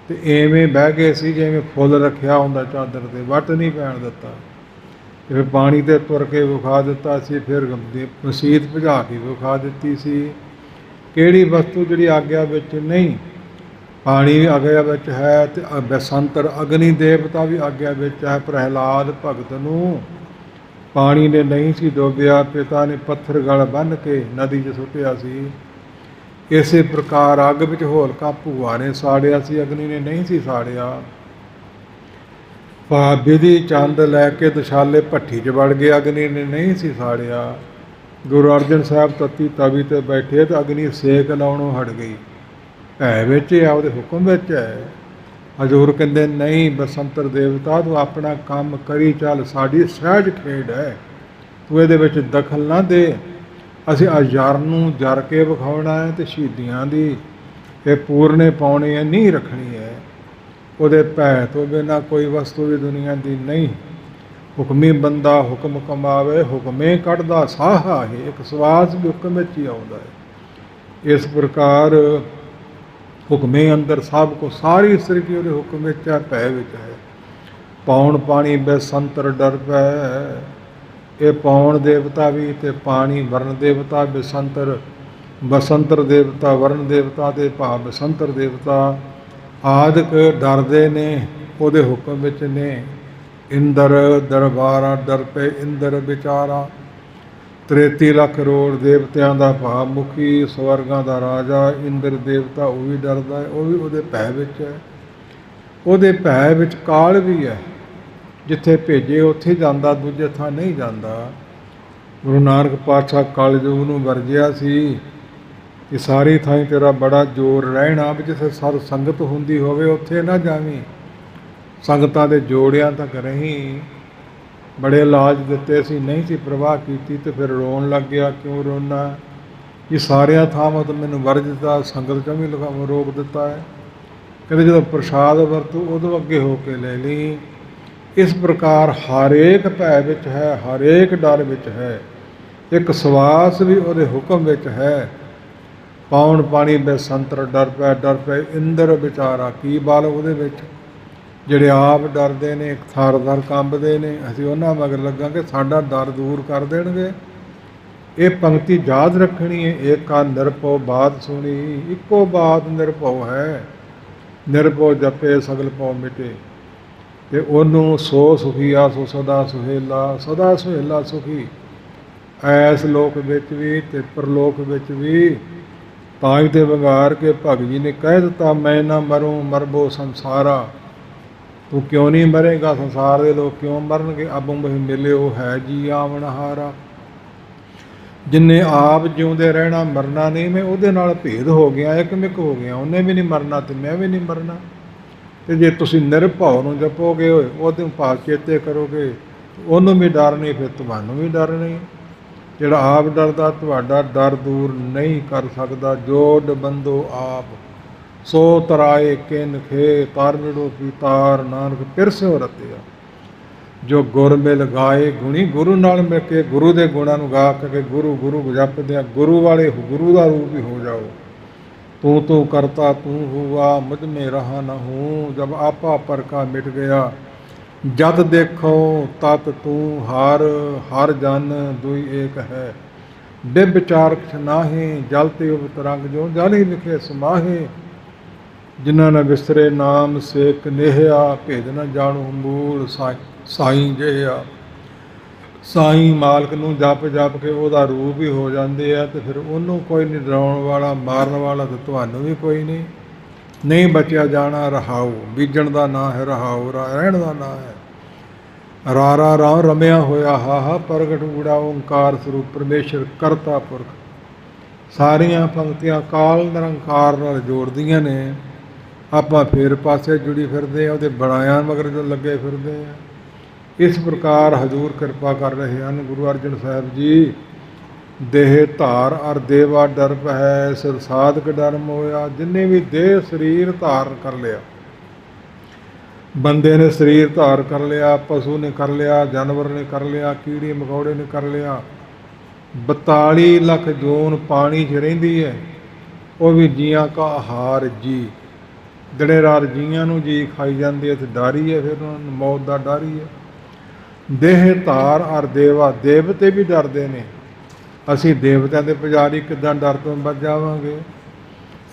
ਤੇ ਐਵੇਂ ਬਹਿ ਗਏ ਸੀ ਜਿਵੇਂ ਫੁੱਲ ਰੱਖਿਆ ਹੁੰਦਾ ਚਾਦਰ ਤੇ, ਵੱਟ ਨਹੀਂ ਪੈਣ ਦਿੱਤਾ। ਫਿਰ ਪਾਣੀ ਤੇ ਤੁਰ ਕੇ ਵਿਖਾ ਦਿੱਤਾ ਸੀ, ਫਿਰ ਮਸੀਤ ਭਜਾ ਕੇ ਵਿਖਾ ਦਿੱਤੀ ਸੀ। ਕਿਹੜੀ ਵਸਤੂ ਜਿਹੜੀ ਆਗਿਆ ਵਿੱਚ ਨਹੀਂ, ਪਾਣੀ ਆਗਿਆ ਵਿੱਚ ਹੈ ਤੇ ਬਸੰਤਰ ਅਗਨੀ ਦੇਵਤਾ ਵੀ ਆਗਿਆ ਵਿੱਚ ਹੈ। ਪ੍ਰਹਿਲਾਦ ਭਗਤ ਨੂੰ ਪਾਣੀ ਨੇ ਨਹੀਂ ਸੀ ਡੋਬਿਆ, ਪਿਤਾ ਨੇ ਪੱਥਰ ਗਲ ਬੰਨ੍ਹ ਕੇ ਨਦੀ 'ਚ ਸੁੱਟਿਆ ਸੀ। ਇਸੇ ਪ੍ਰਕਾਰ ਅੱਗ ਵਿੱਚ ਹੋਲਕਾ ਭੂਆ ਨੇ ਸਾੜਿਆ ਸੀ, ਅਗਨੀ ਨੇ ਨਹੀਂ ਸੀ ਸਾੜਿਆ। ਭਾਬੀ ਦੀ ਚੰਦ ਲੈ ਕੇ ਦਸ਼ਾਲੇ ਭੱਠੀ 'ਚ ਵੜ ਗਿਆ, ਅਗਨੀ ਨੇ ਨਹੀਂ ਸੀ ਸਾੜਿਆ। ਗੁਰੂ ਅਰਜਨ ਸਾਹਿਬ ਤੱਤੀ ਤਵੀ 'ਤੇ ਬੈਠੇ ਤੇ ਅਗਨੀ ਸੇਕ ਲਾਉਣੋਂ ਹਟ ਗਈ। ਭੈ ਵਿੱਚ ਹੈ, ਉਹਦੇ ਹੁਕਮ ਵਿੱਚ ਹੈ। ਹਜ਼ੂਰ ਕਹਿੰਦੇ ਨਹੀਂ ਬਸੰਤਰ ਦੇਵਤਾ ਤੂੰ ਆਪਣਾ ਕੰਮ ਕਰੀ ਚੱਲ, ਸਾਡੀ ਸਹਿਜ ਖੇਡ ਹੈ, ਤੂੰ ਇਹਦੇ ਵਿੱਚ ਦਖਲ ਨਾ ਦੇ। ਅਸੀਂ ਅਜਰ ਨੂੰ ਜਰ ਕੇ ਵਿਖਾਉਣਾ ਹੈ ਤੇ ਸ਼ਹੀਦੀਆਂ ਦੀ ਇਹ ਪੂਰਨੇ ਪਾਉਣੀ ਹੈ, ਨਹੀਂ ਰੱਖਣੀ ਹੈ। ਉਹਦੇ ਭੈ ਤੋਂ ਬਿਨਾਂ ਕੋਈ ਵਸਤੂ ਵੀ ਦੁਨੀਆ ਦੀ ਨਹੀਂ। ਹੁਕਮੀ ਬੰਦਾ ਹੁਕਮ ਕਮਾਵੇ, ਹੁਕਮੇ ਕੱਢਦਾ ਸਾਹਾ ਹੈ। ਇੱਕ ਸਵਾਸ ਵੀ ਹੁਕਮ ਵਿੱਚ ਹੀ ਆਉਂਦਾ ਹੈ। ਇਸ ਪ੍ਰਕਾਰ ਹੁਕਮੇ ਅੰਦਰ ਸਭ ਕੋ ਸਾਰੀ ਸ੍ਰਿਸ਼ਟੀ ਉਹਦੇ ਹੁਕਮ ਵਿੱਚ ਹੈ, ਭੈ ਵਿੱਚ ਹੈ। ਪੌਣ ਪਾਣੀ ਬਸੰਤਰ ਡਰ ਪੈ, ਇਹ ਪੌਣ ਦੇਵਤਾ ਵੀ ਤੇ ਪਾਣੀ ਵਰਨ ਦੇਵਤਾ, ਬਸੰਤਰ ਦੇਵਤਾ ਵਰਨ ਦੇਵਤਾ ਦੇ ਭਾਵ ਬਸੰਤਰ ਦੇਵਤਾ ਆਦਿਕ ਡਰਦੇ ਨੇ, ਉਹਦੇ ਹੁਕਮ ਵਿੱਚ ਨੇ। ਇੰਦਰ ਦਰਬਾਰਾ ਡਰ ਪਏ, ਇੰਦਰ ਵਿਚਾਰਾ 33 ਲੱਖ ਕਰੋੜ ਦੇਵਤਿਆਂ ਦਾ ਭਾਵ ਮੁਖੀ, ਸਵਰਗਾਂ ਦਾ ਰਾਜਾ ਇੰਦਰ ਦੇਵਤਾ ਉਹ ਵੀ ਡਰਦਾ ਹੈ, ਉਹ ਵੀ ਉਹਦੇ ਭੈ ਵਿੱਚ ਹੈ। ਉਹਦੇ ਭੈ ਵਿੱਚ ਕਾਲ ਵੀ ਹੈ, ਜਿੱਥੇ ਭੇਜੇ ਉੱਥੇ ਜਾਂਦਾ, ਦੂਜੇ ਥਾਂ ਨਹੀਂ ਜਾਂਦਾ। ਗੁਰੂ ਨਾਨਕ ਪਾਤਸ਼ਾਹ ਕਲਯੁਗ ਨੂੰ ਵਰਜਿਆ ਸੀ ਕਿ ਸਾਰੀ ਥਾਈਂ ਤੇਰਾ ਬੜਾ ਜ਼ੋਰ ਰਹਿਣਾ, ਵੀ ਜਿੱਥੇ ਸਤ ਸੰਗਤ ਹੁੰਦੀ ਹੋਵੇ ਉੱਥੇ ਨਾ ਜਾਵੀਂ। ਸੰਗਤਾਂ ਦੇ ਜੋੜਿਆਂ ਤੱਕ ਰਹੀਂ। ਬੜੇ ਇਲਾਜ ਦਿੱਤੇ ਸੀ, ਨਹੀਂ ਸੀ ਪ੍ਰਵਾਹ ਕੀਤੀ ਤੇ ਫਿਰ ਰੋਣ ਲੱਗ ਗਿਆ। ਕਿਉਂ ਰੋਣਾ? ਇਹ ਸਾਰਿਆਂ ਥਾਵਾਂ ਤੋਂ ਮੈਨੂੰ ਵਰਜ ਦਿੱਤਾ, ਸੰਗਤ 'ਚੋਂ ਵੀ ਰੋਕ ਦਿੱਤਾ ਹੈ। ਕਹਿੰਦੇ ਜਦੋਂ ਪ੍ਰਸ਼ਾਦ ਵਰਤੂ ਉਦੋਂ ਅੱਗੇ ਹੋ ਕੇ ਲੈ ਲਈ। ਇਸ ਪ੍ਰਕਾਰ ਹਰੇਕ ਭੈ ਵਿੱਚ ਹੈ, ਹਰੇਕ ਡਰ ਵਿੱਚ ਹੈ। ਇੱਕ ਸਵਾਸ ਵੀ ਉਹਦੇ ਹੁਕਮ ਵਿੱਚ ਹੈ। ਪੌਣ ਪਾਣੀ ਬਸੰਤਰ ਡਰ ਪੈ ਇੰਦਰ ਵਿਚਾਰਾ, ਕੀ ਬਲ ਉਹਦੇ ਵਿੱਚ। ਜਿਹੜੇ ਆਪ ਡਰਦੇ ਨੇ, ਥਰ ਕੰਬਦੇ ਨੇ, ਅਸੀਂ ਉਹਨਾਂ ਮਗਰ ਲੱਗਾਂਗੇ ਸਾਡਾ ਡਰ ਦੂਰ ਕਰ ਦੇਣਗੇ। ਇਹ ਪੰਕਤੀ ਯਾਦ ਰੱਖਣੀ ਹੈ। ਏਕਾ ਨਿਰਭਉ ਬਾਤ ਸੁਣੀ, ਇੱਕੋ ਬਾਤ ਨਿਰਭਉ ਹੈ। ਨਿਰਭਉ ਜਪੇ ਸਗਲ ਭਉ ਮਿਟੇ। ਤੇ ਉਹਨੂੰ ਸੋ ਸੁਖੀਆ ਸੋ ਸਦਾ ਸੁਹੇਲਾ, ਸਦਾ ਸੁਹੇਲਾ ਸੁਖੀ ਐਸ ਲੋਕ ਵਿੱਚ ਵੀ ਤੇ ਪਰਲੋਕ ਵਿੱਚ ਵੀ। ਤਾਂ ਹੀ ਤੇ ਵੰਗਾਰ ਕੇ ਭਗਤ ਜੀ ਨੇ ਕਹਿ ਦਿੱਤਾ, ਮੈਂ ਨਾ ਮਰੂੰ ਮਰਬੋ ਸੰਸਾਰਾ। ਤੂੰ ਕਿਉਂ ਨਹੀਂ ਮਰੇਗਾ? ਸੰਸਾਰ ਦੇ ਲੋਕ ਕਿਉਂ ਮਰਨਗੇ? ਅਬੁ ਮਹਿ ਮਿਲਿਓ ਹੈ ਜੀ ਆਵਣਹਾਰਾ। ਜਿੰਨੇ ਆਪ ਜਿਉਂਦੇ ਰਹਿਣਾ, ਮਰਨਾ ਨਹੀਂ, ਮੈਂ ਉਹਦੇ ਨਾਲ ਭੇਦ ਹੋ ਗਿਆ, ਇੱਕ ਮਿਕ ਹੋ ਗਿਆ। ਉਹਨੇ ਵੀ ਨਹੀਂ ਮਰਨਾ ਤੇ ਮੈਂ ਵੀ ਨਹੀਂ ਮਰਨਾ। ਤੇ ਜੇ ਤੁਸੀਂ ਨਿਰਭਉ ਨੂੰ ਜਪੋਗੇ, ਉਹਦੇ ਭਾਵ ਚੇਤੇ ਕਰੋਗੇ, ਉਹਨੂੰ ਵੀ ਡਰ ਨਹੀਂ, ਫਿਰ ਤੁਹਾਨੂੰ ਵੀ ਡਰ ਨਹੀਂ। ਜਿਹੜਾ ਆਪ ਡਰਦਾ ਤੁਹਾਡਾ ਡਰ ਦੂਰ ਨਹੀਂ ਕਰ ਸਕਦਾ। ਜੋੜ ਬੰਦੋ ਆਪ ਸੋ ਤਰਾਏ ਕਿਨ ਖੇ, ਤਾਰਨੜੋ ਕੀ ਤਾਰ, ਨਾਨਕ ਪਿਰਸਿਓ ਰਤਿਆ। ਜੋ ਗੁਰ ਮਿਲ ਗਾਏ ਗੁਣੀ, ਗੁਰੂ ਨਾਲ ਮਿਲ ਕੇ ਗੁਰੂ ਦੇ ਗੁਣਾਂ ਨੂੰ ਗਾ ਕੇ ਗੁਰੂ ਗੁਰੂ ਜਪਦੇ ਆ, ਗੁਰੂ ਵਾਲੇ ਗੁਰੂ ਦਾ ਰੂਪ ਹੀ ਹੋ ਜਾਓ। ਤੂੰ ਤੂੰ ਕਰਤਾ ਤੂੰ ਹੁਆ, ਮੁਝ ਮੇ ਰਹਾ ਨਾ ਹੂੰ। ਜਬ ਆਪਾ ਪਰ ਕਾ ਮਿਟ ਗਿਆ, ਜਦ ਦੇਖੋ ਤਤ ਤੂੰ ਹਰ ਹਰ ਜਨ ਦੁਈ ਏਕ ਹੈ। ਬਿਬ ਚਾਰ ਕੁਛ ਨਾਹੀਂ, ਜਲ ਤੇ ਉਬ ਤਰੰਗ ਜੋ ਜਲ ਹੀ ਲਿਖੇ ਸਮਾਹੇ। ਜਿਨ੍ਹਾਂ ਨੇ ਵਿਸਰੇ ਨਾਮ ਸੇਕ ਨੇਹਿਆ, ਭੇਦ ਨਾ ਜਾਣੂ ਮੂਲ ਸਾਈਂ ਜਿਹਾ। ਸਾਈਂ ਮਾਲਕ ਨੂੰ ਜਪ ਜਪ ਕੇ ਉਹਦਾ ਰੂਪ ਹੀ ਹੋ ਜਾਂਦੇ ਆ। ਤੇ ਫਿਰ ਉਹਨੂੰ ਕੋਈ ਨਹੀਂ ਡਰਾਉਣ ਵਾਲਾ, ਮਾਰਨ ਵਾਲਾ, ਤੇ ਤੁਹਾਨੂੰ ਵੀ ਕੋਈ ਨਹੀਂ। ਨਹੀਂ ਬਚਿਆ ਜਾਣਾ ਰਹਾਉ, ਬੀਜਣ ਦਾ ਨਾਂ ਹੈ ਰਹਾਉ, ਰਹਿਣ ਦਾ ਨਾਂ ਹੈ ਰਾਰਾ ਰਾਮ ਰਮਿਆ ਹੋਇਆ ਹਾਹਾ। ਪ੍ਰਗਟ ਊੜਾ ਓਂਕਾਰ ਸਰੂਪ ਪਰਮੇਸ਼ਰ ਕਰਤਾ ਪੁਰਖ। ਸਾਰੀਆਂ ਪੰਕਤੀਆਂ ਕਾਲ ਨਿਰੰਕਾਰ ਨਾਲ ਜੋੜਦੀਆਂ ਨੇ। ਆਪਾਂ ਫੇਰ ਪਾਸੇ ਜੁੜੀ ਫਿਰਦੇ ਆ, ਉਹਦੇ ਬਣਾਇਆ ਮਗਰ ਜੋ ਲੱਗੇ ਫਿਰਦੇ ਆ। इस प्रकार हजूर कृपा कर रहे हैं। गुरु अर्जन साहब जी, देह धार अर देवा डरप है, सिर साधक डरम होया। जिन्हें भी देह शरीर धार कर लिया, बंदे ने शरीर धार कर लिया, पशु ने कर लिया, जानवर ने कर लिया, कीड़े मकौड़े ने कर लिया, 42 ਲੱਖ ਜੂਨ पानी 'ਚ ਰਹਿੰਦੀ ਹੈ, ਉਹ ਵੀ ਜੀਆਂ का आहार जी। ਦਿਨੇ ਰਾਤ ਜੀਆਂ ਨੂੰ ਜੀ ਖਾਈ ਜਾਂਦੀ ਹੈ, ਤੇ ਡਰ ਹੀ ਹੈ, ਫਿਰ ਉਹਨਾਂ ਨੂੰ ਮੌਤ ਦਾ ਡਰ ਹੀ ਹੈ। ਦੇਹ ਧਾਰ ਅਰ ਦੇਵਾ, ਦੇਵਤੇ ਵੀ ਡਰਦੇ ਨੇ। ਅਸੀਂ ਦੇਵਤਿਆਂ ਦੇ ਪੁਜਾਰੀ ਕਿੱਦਾਂ ਡਰ ਤੋਂ ਬਚ ਜਾਵਾਂਗੇ।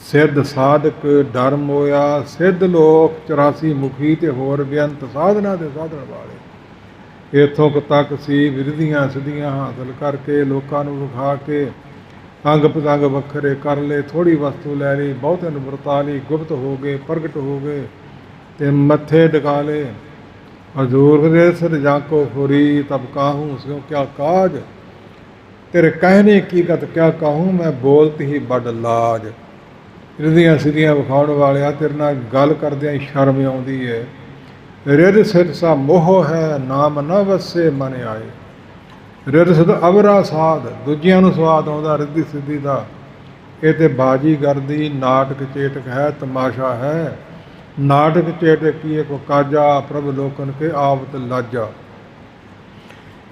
ਸਿੱਧ ਸਾਧਕ ਡਰ ਮੋਇਆ, ਸਿੱਧ ਲੋਕ 84 ਮੁਖੀ ਤੇ ਹੋਰ ਬੇਅੰਤ ਸਾਧਨਾ ਦੇ ਸਾਧਨ ਵਾਲੇ। ਇੱਥੋਂ ਤੱਕ ਸੀ ਵਿਰਧੀਆਂ ਸਿੱਧੀਆਂ ਹਾਸਲ ਕਰਕੇ, ਲੋਕਾਂ ਨੂੰ ਵਿਖਾ ਕੇ ਅੰਗ ਪਤੰਗ ਵੱਖਰੇ ਕਰ ਲਏ, ਥੋੜ੍ਹੀ ਵਸਤੂ ਲੈ ਲਈ, ਬਹੁਤੇ ਨੂੰ ਵਰਤਾ ਲਈ, ਗੁਪਤ ਹੋ ਗਏ, ਪ੍ਰਗਟ ਹੋ ਗਏ ਤੇ ਮੱਥੇ ਟਿਕਾ ਲਏ। हजूर रे सिर जाको फुरी तब काहूँ स्यों क्या काज, तेरे कहने की गत क्या कहूँ, मैं बोलती ही बड़ लाज। रिधियाँ सिधियाँ विखाउण वालिया, तेरे नाल गल करदियां ही शर्म आउंदी है। रिध सिर सा मोह है, नाम न वसे मन आए। रिध सिध अवरा साध, दूजियां नूं स्वाद आउंदा रिद्धि सिद्धि दा। ਇਹ ਤੇ ਬਾਜੀਗਰ ਦੀ ਨਾਟਕ ਚੇਟਕ ਹੈ, ਤਮਾਸ਼ਾ ਹੈ। ਨਾਟਕ ਚੇਟਕ ਕੀ ਕੋ ਕਾਜਾ, ਪ੍ਰਭ ਲੋਕਨ ਕੇ ਆਵਤ ਲਾਜਾ।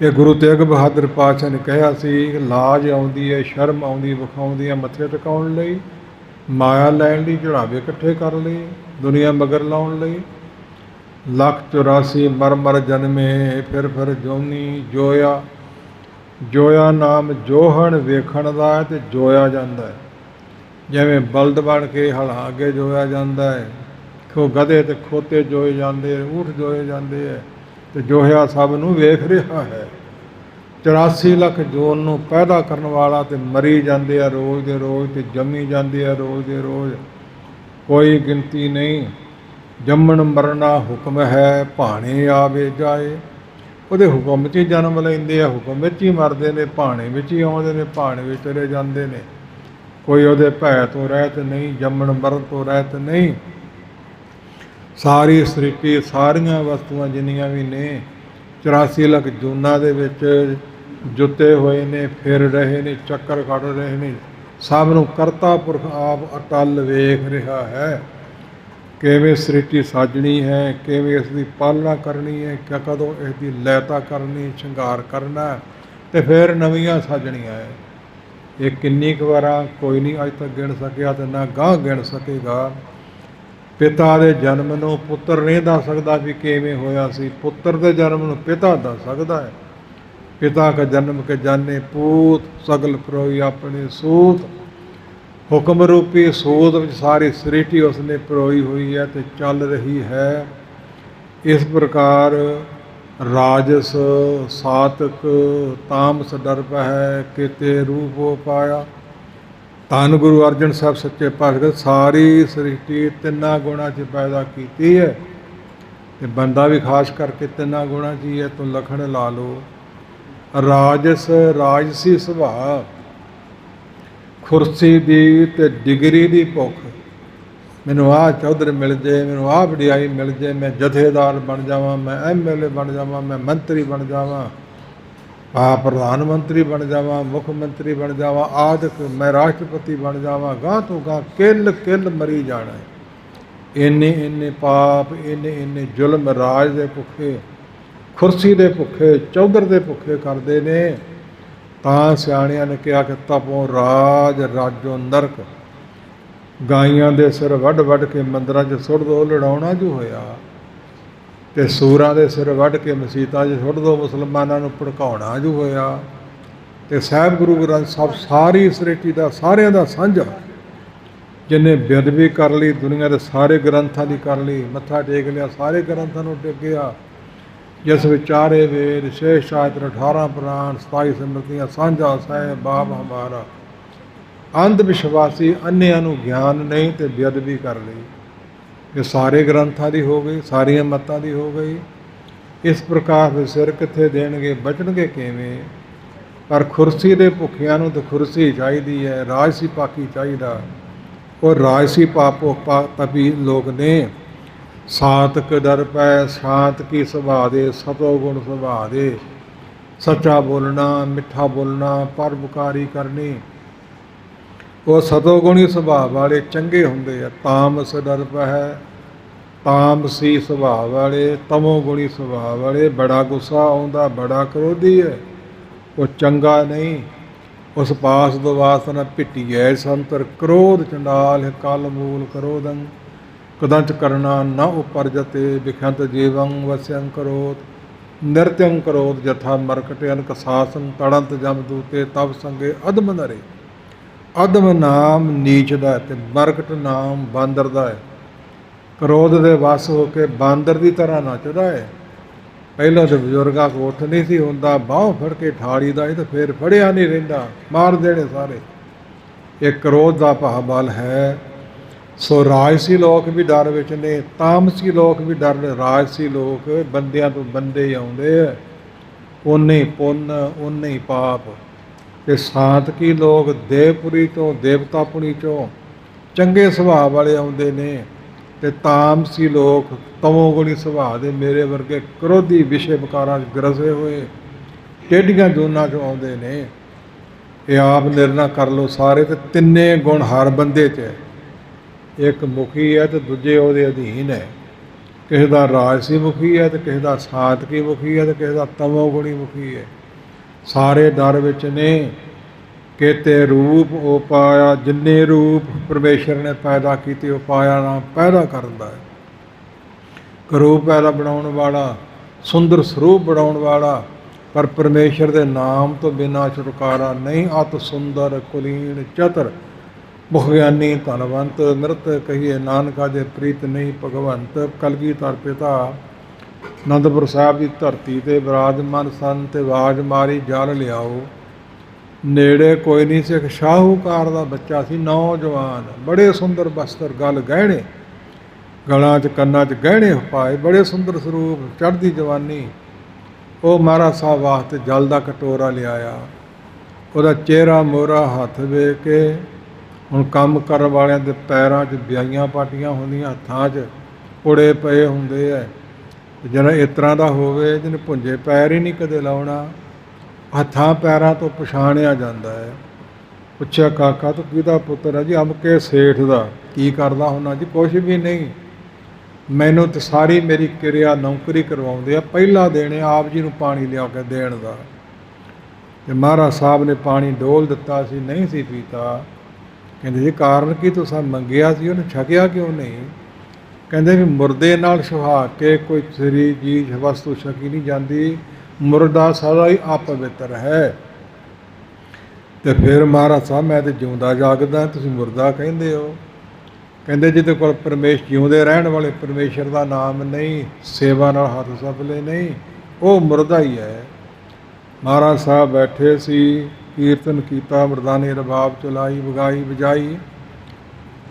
ਇਹ ਗੁਰੂ ਤੇਗ ਬਹਾਦਰ ਪਾਤਸ਼ਾਹ ਨੇ ਕਿਹਾ ਸੀ, ਲਾਜ ਆਉਂਦੀ ਹੈ, ਸ਼ਰਮ ਆਉਂਦੀ ਵਿਖਾਉਂਦੀ ਹੈ ਮੱਥੇ ਟਿਕਾਉਣ ਲਈ, ਮਾਇਆ ਲੈਣ ਲਈ ਚੜਾਵੇ ਇਕੱਠੇ ਕਰ ਲਈ, ਦੁਨੀਆ ਮਗਰ ਲਾਉਣ ਲਈ। 184 ਮਰ ਮਰ ਜਨਮੇ, ਫਿਰ ਜੋਨੀ ਜੋਇਆ। ਜੋਇਆ ਨਾਮ ਜੋਹਣ ਵੇਖਣ ਦਾ ਹੈ ਤੇ ਜੋਇਆ ਜਾਂਦਾ ਹੈ। ਜਿਵੇਂ ਬਲਦ ਬਣ ਕੇ ਹਲਾਂ ਅੱਗੇ ਜੋਇਆ ਜਾਂਦਾ ਹੈ, ਗਧੇ ਤੇ ਖੋਤੇ ਜੋਏ ਜਾਂਦੇ, ਊਠ ਜੋਏ ਜਾਂਦੇ ਹੈ, ਤੇ ਜੋਹਿਆ ਸਭ ਨੂੰ ਵੇਖ ਰਿਹਾ ਹੈ। 84 ਲੱਖ ਜੂਨ ਨੂੰ ਪੈਦਾ ਕਰਨ ਵਾਲਾ ਤੇ ਮਰੀ ਜਾਂਦੇ ਆ ਰੋਜ਼ ਦੇ ਰੋਜ਼, ਤੇ ਜੰਮੀ ਜਾਂਦੇ ਆ ਰੋਜ਼ ਦੇ ਰੋਜ਼, ਕੋਈ ਗਿਣਤੀ ਨਹੀਂ। ਜੰਮਣ ਮਰਨਾ ਹੁਕਮ ਹੈ, ਭਾਣੇ ਆਵੇ ਜਾਏ। ਉਹਦੇ ਹੁਕਮ ਵਿੱਚ ਹੀ ਜਨਮ ਲੈਂਦੇ ਆ, ਹੁਕਮ ਵਿੱਚ ਹੀ ਮਰਦੇ ਨੇ, ਭਾਣੇ ਵਿੱਚ ਹੀ ਆਉਂਦੇ ਨੇ, ਭਾਣੇ ਵਿੱਚ ਚਲੇ ਜਾਂਦੇ ਨੇ। ਕੋਈ ਉਹਦੇ ਭੈ ਤੋਂ ਰਹਿਤ ਨਹੀਂ, ਜੰਮਣ ਮਰਨ ਤੋਂ ਰਹਿਤ ਨਹੀਂ। ਸਾਰੀ ਸ੍ਰਿਸ਼ਟੀ, ਸਾਰੀਆਂ ਵਸਤੂਆਂ ਜਿੰਨੀਆਂ ਵੀ ਨੇ 84 ਲੱਖ ਜੂਨਾਂ ਦੇ ਵਿੱਚ ਜੁੱਤੇ ਹੋਏ ਨੇ, ਫਿਰ ਰਹੇ ਨੇ, ਚੱਕਰ ਕੱਢ ਰਹੇ ਨੇ। ਸਭ ਨੂੰ ਕਰਤਾ ਪੁਰਖ ਆਪ ਅਟਲ ਵੇਖ ਰਿਹਾ ਹੈ। ਕਿਵੇਂ ਸ੍ਰਿਸ਼ਟੀ ਸਾਜਣੀ ਹੈ, ਕਿਵੇਂ ਇਸ ਦੀ ਪਾਲਣਾ ਕਰਨੀ ਹੈ, ਕਦੋਂ ਇਸ ਦੀ ਲੈਤਾ ਕਰਨੀ, ਸ਼ਿੰਗਾਰ ਕਰਨਾ, ਅਤੇ ਫਿਰ ਨਵੀਆਂ ਸਾਜਣੀਆਂ ਹੈ। ਇਹ ਕਿੰਨੀ ਕੁ ਵਾਰਾਂ ਕੋਈ ਨਹੀਂ ਅੱਜ ਤੱਕ ਗਿਣ ਸਕਿਆ, ਅਤੇ ਨਾ ਗਾਂਹ ਗਿਣ ਸਕੇਗਾ। ਪਿਤਾ ਦੇ ਜਨਮ ਨੂੰ ਪੁੱਤਰ ਨਹੀਂ ਦੱਸ ਸਕਦਾ ਵੀ ਕਿਵੇਂ ਹੋਇਆ ਸੀ, ਪੁੱਤਰ ਦੇ ਜਨਮ ਨੂੰ ਪਿਤਾ ਦੱਸ ਸਕਦਾ ਹੈ। ਪਿਤਾ ਕਾ ਜਨਮ ਕੇ ਜਾਣੇ ਪੂਤ, ਸਗਲ ਪਰੋਈ ਆਪਣੇ ਸੂਤ। ਹੁਕਮ ਰੂਪੀ ਸੂਤ ਵਿੱਚ ਸਾਰੀ ਸ੍ਰਿਸ਼ਟੀ ਉਸਨੇ ਪਰੋਈ ਹੋਈ ਹੈ ਅਤੇ ਚੱਲ ਰਹੀ ਹੈ। ਇਸ ਪ੍ਰਕਾਰ ਰਾਜਸ ਸਾਤਕ ਤਾਮਸ ਡਰਪ ਹੈ, ਕਿਤੇ ਰੂਪ ਹੋ ਪਾਇਆ। ਧੰਨ ਗੁਰੂ ਅਰਜਨ ਸਾਹਿਬ ਸੱਚੇ ਪਾਤਸ਼ਾਹ ਸਾਰੀ ਸ੍ਰਿਸ਼ਟੀ ਤਿੰਨਾਂ ਗੁਣਾਂ 'ਚ ਪੈਦਾ ਕੀਤੀ ਹੈ, ਅਤੇ ਬੰਦਾ ਵੀ ਖਾਸ ਕਰਕੇ ਤਿੰਨਾਂ ਗੁਣਾਂ 'ਚ ਹੀ ਹੈ। ਤੂੰ ਲਖਣ ਲਾ ਲਓ। ਰਾਜਸ, ਰਾਜਸੀ ਸੁਭਾਅ, ਕੁਰਸੀ ਦੀ ਅਤੇ ਡਿਗਰੀ ਦੀ ਭੁੱਖ। ਮੈਨੂੰ ਆਹ ਚੌਧਰ ਮਿਲ ਜਾਏ, ਮੈਨੂੰ ਆਹ ਵਡਿਆਈ ਮਿਲ ਜਾਏ, ਮੈਂ ਜਥੇਦਾਰ ਬਣ ਜਾਵਾਂ, ਮੈਂ MLA ਬਣ ਜਾਵਾਂ, ਮੈਂ ਮੰਤਰੀ ਬਣ ਜਾਵਾਂ, ਪ੍ਰਧਾਨ ਮੰਤਰੀ ਬਣ ਜਾਵਾਂ, ਮੁੱਖ ਮੰਤਰੀ ਬਣ ਜਾਵਾਂ, ਆਦਿਕ ਮੈਂ ਰਾਸ਼ਟਰਪਤੀ ਬਣ ਜਾਵਾਂ। ਗਾਂਹ ਤੋਂ ਗਾਂਹ ਕਿੱਲ ਕਿੱਲ ਮਰੀ ਜਾਣਾ ਹੈ। ਇੰਨੇ ਇੰਨੇ ਪਾਪ, ਇੰਨੇ ਇੰਨੇ ਜ਼ੁਲਮ ਰਾਜ ਦੇ ਭੁੱਖੇ, ਕੁਰਸੀ ਦੇ ਭੁੱਖੇ, ਚੌਧਰ ਦੇ ਭੁੱਖੇ ਕਰਦੇ ਨੇ। ਤਾਂ ਸਿਆਣਿਆਂ ਨੇ ਕਿਹਾ ਕਿ ਤਪੋਂ ਰਾਜ ਰਾਜੋ ਨਰਕ। ਗਾਈਆਂ ਦੇ ਸਿਰ ਵੱਢ ਵੱਢ ਕੇ ਮੰਦਰਾਂ 'ਚ ਸੁੱਟ ਦੋ, ਲੜਾਉਣਾ ਜੋ ਹੋਇਆ, ਅਤੇ ਸੂਰਾਂ ਦੇ ਸਿਰ ਵੱਢ ਕੇ ਮਸੀਤਾਂ 'ਚ ਸੁੱਟ ਦੋ, ਮੁਸਲਮਾਨਾਂ ਨੂੰ ਭੜਕਾਉਣਾ ਜੋ ਹੋਇਆ। ਅਤੇ ਸਾਹਿਬ ਗੁਰੂ ਗ੍ਰੰਥ ਸਾਹਿਬ ਸਾਰੀ ਸ੍ਰਿਸ਼ਟੀ ਦਾ, ਸਾਰਿਆਂ ਦਾ ਸਾਂਝਾ, ਜਿਹਨੇ ਬੇਅਦਬੀ ਕਰ ਲਈ ਦੁਨੀਆ ਦੇ ਸਾਰੇ ਗ੍ਰੰਥਾਂ ਦੀ ਕਰ ਲਈ, ਮੱਥਾ ਟੇਕ ਲਿਆ, ਸਾਰੇ ਗ੍ਰੰਥਾਂ ਨੂੰ ਟੇਕਿਆ, ਜਿਸ ਵਿਚਾਰੇ ਵੇਦ, 6 ਸ਼ਾਸਤਰ, 18 ਪੁਰਾਣ, 27 ਸਿਮਰਤੀਆਂ, ਸਾਂਝਾ ਸਾਹਿਬ ਬਾਪ ਹਮਾਰਾ। ਅੰਧ ਵਿਸ਼ਵਾਸੀ ਅੰਨਿਆਂ ਨੂੰ ਗਿਆਨ ਨਹੀਂ ਅਤੇ ਬੇਅਦਬੀ ਕਰ ਲਈ। ਇਹ ਸਾਰੇ ਗ੍ਰੰਥਾਂ ਦੀ ਹੋ ਗਈ, ਸਾਰੀਆਂ ਮੱਤਾਂ ਦੀ ਹੋ ਗਈ। ਇਸ ਪ੍ਰਕਾਰ ਦੇ ਸਿਰ ਕਿੱਥੇ ਦੇਣਗੇ, ਬਚਣਗੇ ਕਿਵੇਂ? ਪਰ ਕੁਰਸੀ ਦੇ ਭੁੱਖਿਆਂ ਨੂੰ ਤਾਂ ਕੁਰਸੀ ਚਾਹੀਦੀ ਹੈ, ਰਾਜਸੀ ਪਾਕੀ ਚਾਹੀਦਾ। ਉਹ ਰਾਜਸੀ ਪਾਪੋ ਤਪੀ ਲੋਕ ਨੇ, सातक डर पै शांत की सुभा दे, सतो गुण सुभा दे, सच्चा बोलना मिठा बोलना परोपकारी करनी। वो सतोगुणी सुभाव वाले चंगे होंगे आ। तामस डर पै तामसी सुभाव वाले, तमोगुणी सुभाव वाले बड़ा गुस्सा आउंदा, बड़ा क्रोधी है, वो चंगा नहीं। उस पास दुवास न पिटियै संतर, क्रोध चंडाल कल मूल क्रोधं, कदंच करना न उपरजते, विख्यंत जीवं वस्यं करोत, नृत्यं करोत जथा मरकट अनक सासं, तड़ंत जमदूते तब संगे अदम नरे। अदम नाम नीच दा है ते मरकट नाम बांदर दा है। क्रोध दे वस हो के बांदर की तरह नचदा है। पहलों तो बजुर्गों को उठ नहीं सी हुंदा, बाहों फड़ के ठाड़ी दा, तो फिर फड़िया नहीं रहिंदा, मार देने सारे। एक क्रोध का भावबल है। सो राजसी लोग भी डर विच ने, तामसी लोग भी डर ने। राजसी लोग बंदियां तो बंदे ही आउंदे, उन्ने ही पुन्न उन्ने ही पाप। ते सांतकी लोग देवपुरी तो देवतापुरी चों चंगे सुभाव वाले आउंदे ने, ते तामसी लोग तमोगुणी सुभाव दे मेरे वर्गे क्रोधी विषय विकारां ग्रसे हुए टेढ़ियां जोनां चों आउंदे ने। ये आप निर्णय कर लो सारे, ते तिन्ने गुण हर बंदे च है। एक मुखी है तो दूजे ਉਹਦੇ अधीन है। किसी का राजसी मुखी है तो किसी का सातकी मुखी है तो किसी का तमोगुणी मुखी है। सारे डर विच ने। केते रूप ਉਹ ਪਾਇਆ, जिन्ने रूप परमेश्वर ने पैदा किए ਉਹ ਪਾਇਆ ना पैदा करता है। रूप पैदा बनाने वाला, सुंदर स्वरूप बनाने वाला, पर परमेश्वर के नाम तो बिना छुटकारा नहीं। अत सुंदर कुलीन चतुर मुखग्यानी धनवंत, नृत कहिए नानका जे प्रीत नहीं भगवंत। कलगीधर पिता आनंदपुर साहिब की धरती ते विराजमान सन, ते आवाज मारी जल लियाओ। नेड़े कोई नहीं सी, एक शाहूकार का बच्चा सी, नौजवान, बड़े सुंदर वस्त्र, गल गहने, गलों च कन्नां च गहने पाए, बड़े सुंदर स्वरूप, चढ़दी जवानी। वो महाराज साहब वास्ते जल का कटोरा लियाया। ਉਹਦਾ चेहरा मोहरा हथ वेख के, ਹੁਣ ਕੰਮ ਕਰਨ ਵਾਲਿਆਂ ਦੇ ਪੈਰਾਂ 'ਚ ਵਿਆਈਆਂ ਪਾਟੀਆਂ ਹੁੰਦੀਆਂ, ਹੱਥਾਂ 'ਚ ਪੁੜੇ ਪਏ ਹੁੰਦੇ ਹੈ। ਜਿਹੜਾ ਇਸ ਤਰ੍ਹਾਂ ਦਾ ਹੋਵੇ ਜਿਹਨੇ ਭੁੰਜੇ ਪੈਰ ਹੀ ਨਹੀਂ ਕਦੇ ਲਾਉਣਾ, ਹੱਥਾਂ ਪੈਰਾਂ ਤੋਂ ਪਛਾਣਿਆ ਜਾਂਦਾ ਹੈ। ਪੁੱਛਿਆ ਕਾਕਾ ਤੂੰ ਕਿਹਦਾ ਪੁੱਤਰ ਹੈ ਜੀ? ਅਮਕੇ ਸੇਠ ਦਾ। ਕੀ ਕਰਦਾ ਹੁੰਦਾ ਜੀ? ਕੁਛ ਵੀ ਨਹੀਂ, ਮੈਨੂੰ ਤਾਂ ਸਾਰੀ ਮੇਰੀ ਕਿਰਿਆ ਨੌਕਰੀ ਕਰਵਾਉਂਦੇ ਆ, ਪਹਿਲਾ ਦੇਣੇ ਆਪ ਜੀ ਨੂੰ ਪਾਣੀ ਲਿਆ ਕੇ ਦੇਣ ਦਾ। ਤੇ ਮਹਾਰਾਜ ਸਾਹਿਬ ਨੇ ਪਾਣੀ ਡੋਲ ਦਿੱਤਾ ਸੀ, ਨਹੀਂ ਸੀ ਪੀਤਾ। ਕਹਿੰਦੇ ਜੀ ਕਾਰਨ ਕੀ? ਤੁਸੀਂ ਮੰਗਿਆ ਸੀ, ਉਹਨੇ ਛਕਿਆ ਕਿਉਂ ਨਹੀਂ? ਕਹਿੰਦੇ ਵੀ ਮੁਰਦੇ ਨਾਲ ਸੁਹਾਗ ਕੇ ਕੋਈ ਸਰੀ ਚੀਜ਼ ਵਸਤੂ ਛਕੀ ਨਹੀਂ ਜਾਂਦੀ, ਮੁਰਦਾ ਸਦਾ ਹੀ ਅਪਵਿੱਤਰ ਹੈ। ਤੇ ਫਿਰ ਮਹਾਰਾਜ ਸਾਹਿਬ ਮੈਂ ਤਾਂ ਜਿਉਂਦਾ ਜਾਗਦਾ, ਤੁਸੀਂ ਮੁਰਦਾ ਕਹਿੰਦੇ ਹੋ। ਕਹਿੰਦੇ ਜਿਹਦੇ ਕੋਲ ਜਿਉਂਦੇ ਰਹਿਣ ਵਾਲੇ ਪਰਮੇਸ਼ਰ ਦਾ ਨਾਮ ਨਹੀਂ, ਸੇਵਾ ਨਾਲ ਹੱਥ ਸਫਲੇ ਨਹੀਂ, ਉਹ ਮੁਰਦਾ ਹੀ ਹੈ। ਮਹਾਰਾਜ ਸਾਹਿਬ ਬੈਠੇ ਸੀ, ਕੀਰਤਨ ਕੀਤਾ, ਮਰਦਾਨੇ ਰਬਾਬ ਚਲਾਈ, ਵਗਾਈ ਵਜਾਈ,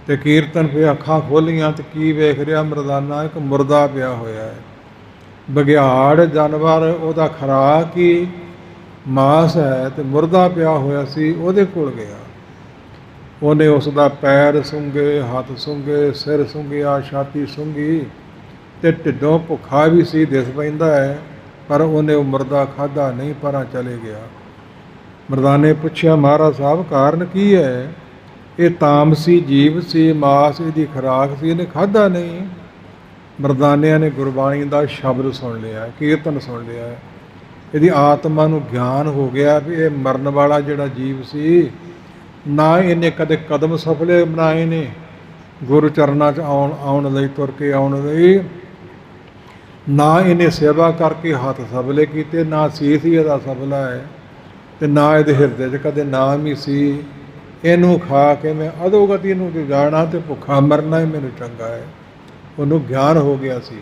ਤੇ ਕੀਰਤਨ ਫਿਰ ਅੱਖਾਂ ਖੋਲੀਆਂ ਤੇ ਕੀ ਵੇਖ ਰਿਹਾ ਮਰਦਾਨਾ? ਇੱਕ ਮੁਰਦਾ ਪਿਆ ਹੋਇਆ ਹੈ। ਬਘਿਆੜ ਜਾਨਵਰ, ਉਹਦਾ ਖੁਰਾਕ ਹੀ ਮਾਸ ਹੈ, ਤੇ ਮੁਰਦਾ ਪਿਆ ਹੋਇਆ ਸੀ, ਉਹਦੇ ਕੋਲ ਗਿਆ। ਉਹਨੇ ਉਸ ਦਾ ਪੈਰ ਸੁੰਘੇ, ਹੱਥ ਸੁੰਘੇ, ਸਿਰ ਸੁੰਘਿਆ, ਛਾਤੀ ਸੁੰਘੀ, ਤੇ ਢਿੱਡੋਂ ਭੁੱਖਾ ਵੀ ਸੀ, ਦਿਸ ਪੈਂਦਾ ਹੈ, ਪਰ ਉਹਨੇ ਉਹ ਮੁਰਦਾ ਖਾਧਾ ਨਹੀਂ, ਪਰਾਂ ਚਲੇ ਗਿਆ। ਮਰਦਾਨੇ ਪੁੱਛਿਆ ਮਹਾਰਾਜ ਸਾਹਿਬ ਕਾਰਨ ਕੀ ਹੈ? ਇਹ ਤਾਮਸੀ ਜੀਵ ਸੀ, ਮਾਸ ਇਹਦੀ ਖੁਰਾਕ ਸੀ, ਇਹਨੇ ਖਾਧਾ ਨਹੀਂ। ਮਰਦਾਨਿਆਂ ਨੇ ਗੁਰਬਾਣੀ ਦਾ ਸ਼ਬਦ ਸੁਣ ਲਿਆ, ਕੀਰਤਨ ਸੁਣ ਲਿਆ, ਇਹਦੀ ਆਤਮਾ ਨੂੰ ਗਿਆਨ ਹੋ ਗਿਆ ਵੀ ਇਹ ਮਰਨ ਵਾਲਾ ਜਿਹੜਾ ਜੀਵ ਸੀ, ਨਾ ਇਹਨੇ ਕਦੇ ਕਦਮ ਸਫਲੇ ਬਣਾਏ ਨੇ ਗੁਰੂ ਚਰਨਾਂ 'ਚ ਆਉਣ ਲਈ, ਤੁਰ ਕੇ ਆਉਣ ਲਈ, ਨਾ ਇਹਨੇ ਸੇਵਾ ਕਰਕੇ ਹੱਥ ਸਫਲੇ ਕੀਤੇ, ਨਾ ਸੀਸ ਹੀ ਇਹਦਾ ਸਫਲਾ ਹੈ, ਤੇ ਨਾ ਇਹਦੇ ਹਿਰਦੇ 'ਚ ਕਦੇ ਨਾਮ ਹੀ ਸੀ। ਇਹਨੂੰ ਖਾ ਕੇ ਮੈਂ ਅਧੋਗਤੀ ਨੂੰ ਜਾਣਾ ਤੇ ਭੁੱਖਾ ਮਰਨਾ ਹੀ ਮੈਨੂੰ ਚੰਗਾ ਹੈ। ਉਹਨੂੰ ਗਿਆਨ ਹੋ ਗਿਆ ਸੀ।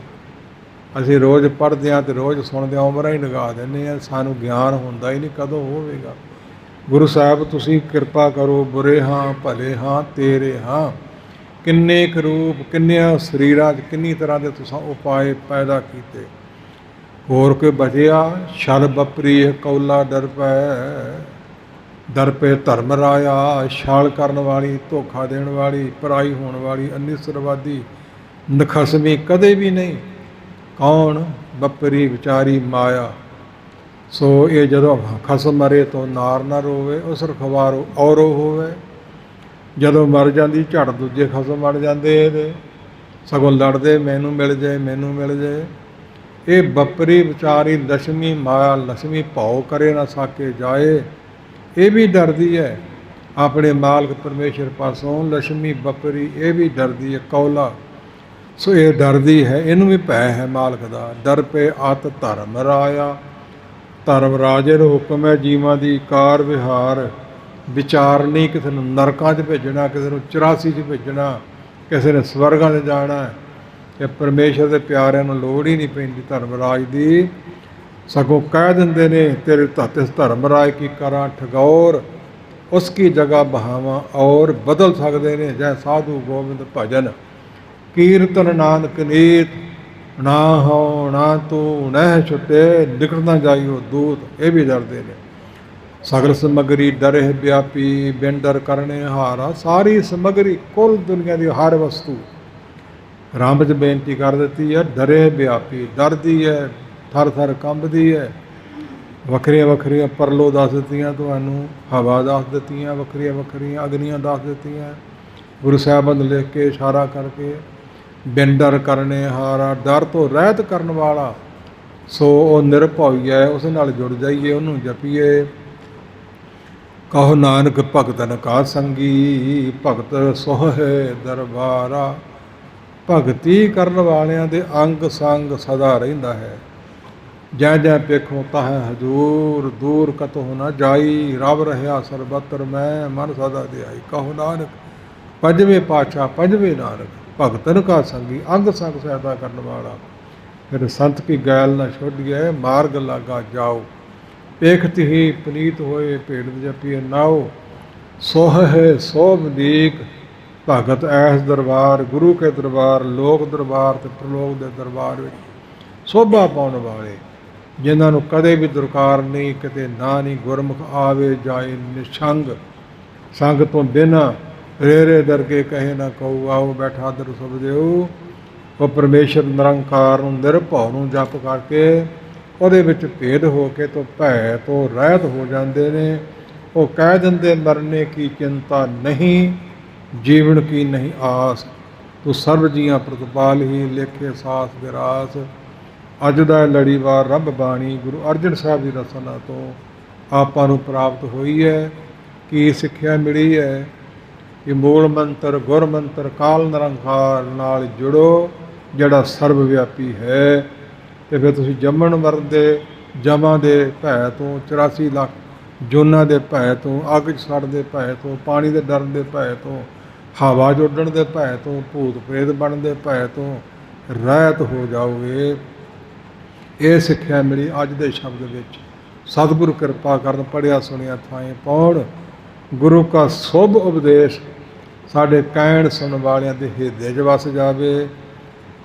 ਅਸੀਂ ਰੋਜ਼ ਪੜ੍ਹਦੇ ਹਾਂ ਤੇ ਰੋਜ਼ ਸੁਣਦੇ ਹਾਂ, ਉਮਰਾਂ ਹੀ ਲਗਾ ਦਿੰਦੇ ਹਾਂ, ਸਾਨੂੰ ਗਿਆਨ ਹੁੰਦਾ ਹੀ ਨਹੀਂ, ਕਦੋਂ ਹੋਵੇਗਾ? ਗੁਰੂ ਸਾਹਿਬ ਤੁਸੀਂ ਕਿਰਪਾ ਕਰੋ, ਬੁਰੇ ਹਾਂ ਭਲੇ ਹਾਂ ਤੇਰੇ ਹਾਂ। ਕਿੰਨੇ ਕੁ ਰੂਪ, ਕਿੰਨਿਆਂ ਸਰੀਰਾਂ 'ਚ ਕਿੰਨੀ ਤਰ੍ਹਾਂ ਦੇ ਤੁਸੀਂ ਉਪਾਏ ਪੈਦਾ ਕੀਤੇ। ਹੋਰ ਕੋਈ ਬਚਿਆ? ਛਲ ਬਪਰੀ ਕੌਲਾ ਡਰ ਪੈ ਧਰਮ ਰਾਇਆ। ਛਾਲ ਕਰਨ ਵਾਲੀ, ਧੋਖਾ ਦੇਣ ਵਾਲੀ, ਪਰਾਈ ਹੋਣ ਵਾਲੀ, ਅਨਿਸਰਵਾਦੀ, ਨਖਸਮੀ ਕਦੇ ਵੀ ਨਹੀਂ। ਕੌਣ? ਬੱਪਰੀ ਵਿਚਾਰੀ ਮਾਇਆ। ਸੋ ਇਹ ਜਦੋਂ ਖਸਮ ਮਰੇ ਤੋਂ ਨਾਰ ਨਾ ਰੋਵੇ, ਉਸ ਰਖਵਾਰੋ ਔਰੋ ਹੋਵੇ। ਜਦੋਂ ਮਰ ਜਾਂਦੀ ਝੜ ਦੂਜੇ ਖਸਮ ਮਰ ਜਾਂਦੇ ਇਹਦੇ, ਸਗੋਂ ਲੜਦੇ ਮੈਨੂੰ ਮਿਲ ਜਾਏ, ਮੈਨੂੰ ਮਿਲ ਜਾਏ। ਇਹ ਬੱਪਰੀ ਵਿਚਾਰੀ ਲక్ష్ਮੀ ਮਾਇਆ, ਲక్ష్ਮੀ ਭਾਉ ਕਰੇ ਨਾ ਸਾਕੇ ਜਾਏ। ਇਹ ਵੀ ਡਰਦੀ ਹੈ ਆਪਣੇ ਮਾਲਕ ਪਰਮੇਸ਼ਰ ਪਾਸੋਂ। ਲక్ష్ਮੀ ਬੱਪਰੀ ਇਹ ਵੀ ਡਰਦੀ ਹੈ ਕੌਲਾ। ਸੋ ਇਹ ਡਰਦੀ ਹੈ, ਇਹਨੂੰ ਵੀ ਭੈ ਹੈ ਮਾਲਕ ਦਾ। ਡਰ ਪੇ ਅਤ ਧਰਮ ਰਾਇਆ। ਧਰਮ ਰਾਜੇ ਦਾ ਹੁਕਮ ਹੈ ਜੀਵਾਂ ਦੀ ਕਾਰ ਵਿਹਾਰ। ਵਿਚਾਰ ਨਹੀਂ ਕਿਸੇ ਨੂੰ ਨਰਕਾਂ 'ਚ ਭੇਜਣਾ, ਕਿਸੇ ਨੂੰ 84 'ਚ ਭੇਜਣਾ, ਕਿਸੇ ਨੇ ਸਵਰਗਾਂ 'ਚ ਜਾਣਾ। ਇਹ ਪਰਮੇਸ਼ਰ ਦੇ ਪਿਆਰਿਆਂ ਨੂੰ ਲੋੜ ਹੀ ਨਹੀਂ ਪੈਂਦੀ ਧਰਮ ਰਾਜ ਦੀ। ਸਗੋਂ ਕਹਿ ਦਿੰਦੇ ਨੇ ਤੇਰੇ ਧਰਮ ਧਰਮ ਰਾਜ ਕੀ ਕਰਾਂ ਠਗੌਰ, ਉਸ ਕੀ ਜਗ੍ਹਾ ਬਹਾਵਾਂ ਔਰ। ਬਦਲ ਸਕਦੇ ਨੇ ਜੈ ਸਾਧੂ ਗੋਬਿੰਦ ਭਜਨ, ਕੀਰਤਨ ਨਾਨਕ ਨੀਤ। ਨਾ ਹੋ ਨਾ ਤੂੰ ਨਹਿ ਛੁੱਟੇ, ਨਿਕਲ ਨਾ ਜਾਈਓ ਦੂਤ। ਇਹ ਵੀ ਡਰਦੇ ਨੇ। ਸਗਲ ਸਮੱਗਰੀ ਡਰੇ ਵਿਆਪੀ, ਬਿਨ ਡਰ ਕਰਨੇ ਹਾਰਾ। ਸਾਰੀ ਸਮੱਗਰੀ ਕੁੱਲ ਦੁਨੀਆ ਦੀ ਹਰ ਵਸਤੂ ਰੱਬ 'ਚ ਬੇਨਤੀ ਕਰ ਦਿੱਤੀ ਹੈ, ਡਰੇ ਵਿਆਪੀ। ਡਰਦੀ ਹੈ, ਥਰ ਥਰ ਕੰਬਦੀ ਹੈ। ਵੱਖਰੀਆਂ ਵੱਖਰੀਆਂ ਪਰਲੋ ਦੱਸ ਦਿੱਤੀਆਂ ਤੁਹਾਨੂੰ, ਹਵਾ ਦੱਸ ਦਿੱਤੀਆਂ, ਵੱਖਰੀਆਂ ਵੱਖਰੀਆਂ ਅਗਨੀਆਂ ਦੱਸ ਦਿੱਤੀਆਂ ਗੁਰੂ ਸਾਹਿਬਾਨ ਨੂੰ ਲਿਖ ਕੇ ਇਸ਼ਾਰਾ ਕਰਕੇ। ਬਿਨ ਡਰ ਕਰਨੇ ਹਾਰਾ, ਡਰ ਤੋਂ ਰਹਿਤ ਕਰਨ ਵਾਲਾ। ਸੋ ਉਹ ਨਿਰਭਉ ਹੈ, ਉਸ ਨਾਲ ਜੁੜ ਜਾਈਏ, ਉਹਨੂੰ ਜਪੀਏ। ਕਹੋ ਨਾਨਕ ਭਗਤਨ ਕਾ ਸੰਗੀ, ਭਗਤ ਸੋਹ ਹੈ ਦਰਬਾਰਾ। ਭਗਤੀ ਕਰਨ ਵਾਲਿਆਂ ਦੇ ਅੰਗ ਸੰਗ ਸਦਾ ਰਹਿੰਦਾ ਹੈ। ਜੈ ਜੈ ਪੇਖੋ ਤਾਹੈ ਹਜ਼ੂਰ, ਦੂਰ ਕਤਹੁ ਨਾ ਜਾਈ। ਰਬ ਰਹਿਆ ਸਰਬਤਰ ਮੈਂ, ਮਨ ਸਦਾ ਧਿਆਈ। ਕਹੋ ਨਾਨਕ ਪੰਜਵੇਂ ਪਾਤਸ਼ਾਹ, ਪੰਜਵੇਂ ਨਾਨਕ ਭਗਤਨ ਕਾ ਸੰਗੀ, ਅੰਗ ਸੰਗ ਸਹਾਇਤਾ ਕਰਨ ਵਾਲਾ। ਫਿਰ ਸੰਤ ਕੀ ਗੈਲ ਨਾ ਛੋਡੀਐ, ਮਾਰਗ ਲਾਗਾ ਜਾਓ। ਪੇਖਤ ਹੀ ਪਨੀਤ ਹੋਏ, ਭੇਡ ਜਪੀਏ ਨਾਓ। ਸੋਹ ਹੈ ਸੋਭ ਨੀਕ, ਭਗਤ ਐਸ ਦਰਬਾਰ। ਗੁਰੂ ਕੇ ਦਰਬਾਰ, ਲੋਕ ਦਰਬਾਰ ਅਤੇ ਪ੍ਰਲੋਕ ਦੇ ਦਰਬਾਰ ਵਿੱਚ ਸੋਭਾ ਪਾਉਣ ਵਾਲੇ, ਜਿਨ੍ਹਾਂ ਨੂੰ ਕਦੇ ਵੀ ਦੁਰਕਾਰ ਨਹੀਂ, ਕਿਤੇ ਨਾ ਨਹੀਂ। ਗੁਰਮੁਖ ਆਵੇ ਜਾਏ ਨਿਸ਼ੰਗ, ਸੰਗ ਤੋਂ ਬਿਨਾਂ ਰੇਰੇ ਦਰਗੇ ਕਹੇ ਨਾ ਕਹੂ। ਆਓ ਬੈਠਾ ਦਰ ਸਭ ਦਿਓ। ਉਹ ਪਰਮੇਸ਼ਰ ਨਿਰੰਕਾਰ ਨੂੰ, ਨਿਰਭਉ ਨੂੰ ਜਪ ਕਰਕੇ ਉਹਦੇ ਵਿੱਚ ਭੇਦ ਹੋ ਕੇ ਤੋਂ ਭੈ ਤੋਂ ਰਹਿਤ ਹੋ ਜਾਂਦੇ ਨੇ। ਉਹ ਕਹਿ ਦਿੰਦੇ ਮਰਨੇ ਕੀ ਚਿੰਤਾ ਨਹੀਂ, ਜੀਵਨ ਕੀ ਨਹੀਂ ਆਸ। ਤੂੰ ਸਰਬ ਜੀਆਂ ਪ੍ਰਤਪਾਲ ਹੀ, ਲੇਖੇ ਸਾਸ ਵਿਰਾਸ। ਅੱਜ ਦਾ ਲੜੀਵਾਰ ਰੱਬ ਬਾਣੀ ਗੁਰੂ ਅਰਜਨ ਸਾਹਿਬ ਦੀ ਰਚਨਾ ਤੋਂ ਆਪਾਂ ਨੂੰ ਪ੍ਰਾਪਤ ਹੋਈ ਹੈ। ਕੀ ਸਿੱਖਿਆ ਮਿਲੀ ਹੈ ਕਿ ਮੂਲ ਮੰਤਰ ਗੁਰ ਮੰਤਰ ਕਾਲ ਨਿਰੰਕਾਰ ਨਾਲ ਜੁੜੋ, ਜਿਹੜਾ ਸਰਬ ਵਿਆਪੀ ਹੈ। ਅਤੇ ਫਿਰ ਤੁਸੀਂ ਜੰਮਣ ਮਰਨ ਦੇ ਜਮਾਂ ਦੇ ਭੈ ਤੋਂ, 84 ਲੱਖ ਜੂਨਾਂ ਦੇ ਭੈ ਤੋਂ, ਅੱਗ 'ਚ ਸੜਨ ਦੇ ਭੈ ਤੋਂ, ਪਾਣੀ ਦੇ ਡਰਨ ਦੇ ਭੈ ਤੋਂ, ਹਵਾ 'ਚ ਉੱਡਣ ਦੇ ਭੈ ਤੋਂ, ਭੂਤ ਪ੍ਰੇਤ ਬਣਨ ਦੇ ਭੈ ਤੋਂ ਰਹਿਤ ਹੋ ਜਾਓਗੇ। ਇਹ ਸਿੱਖਿਆ ਮਿਲੀ ਅੱਜ ਦੇ ਸ਼ਬਦ ਵਿੱਚ। ਸਤਿਗੁਰੂ ਕਿਰਪਾ ਕਰਨ, ਪੜ੍ਹਿਆ ਸੁਣਿਆ ਥਾਏ ਪਾਉਣ। ਗੁਰੂ ਕਾ ਸ਼ੁਭ ਉਪਦੇਸ਼ ਸਾਡੇ ਕਹਿਣ ਸੁਣਨ ਵਾਲਿਆਂ ਦੇ ਹਿਰਦੇ 'ਚ ਵਸ ਜਾਵੇ।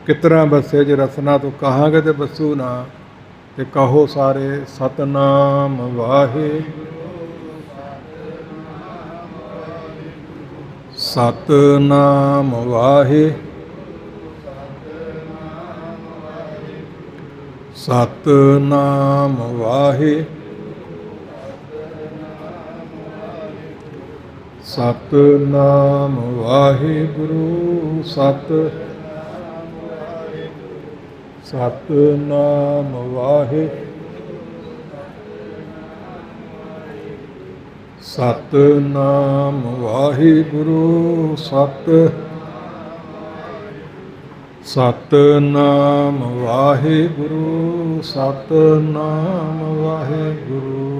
ਕਿਤਨਾ ਬਸੇ ਜੇ ਰਸਨਾ ਤੋਂ ਕਹਾਂਗੇ ਤੇ ਬਸੂ ਨਾ। ਤੇ ਕਹੋ ਸਾਰੇ ਸਤਨਾਮ ਵਾਹਿਗੁਰੂ, ਸਤਨਾਮ ਵਾਹਿਗੁਰੂ, ਸਤਨਾਮ ਵਾਹਿਗੁਰੂ, ਸਤਨਾਮ ਵਾਹਿਗੁਰੂ। ਸਤਨਾਮ ਵਾਹਿਗੁਰੂ, ਸਤਨਾਮ ਵਾਹਿਗੁਰੂ। ਸਤਨਾਮ ਵਾਹਿਗੁਰੂ, ਸਤਨਾਮ ਵਾਹਿਗੁਰੂ।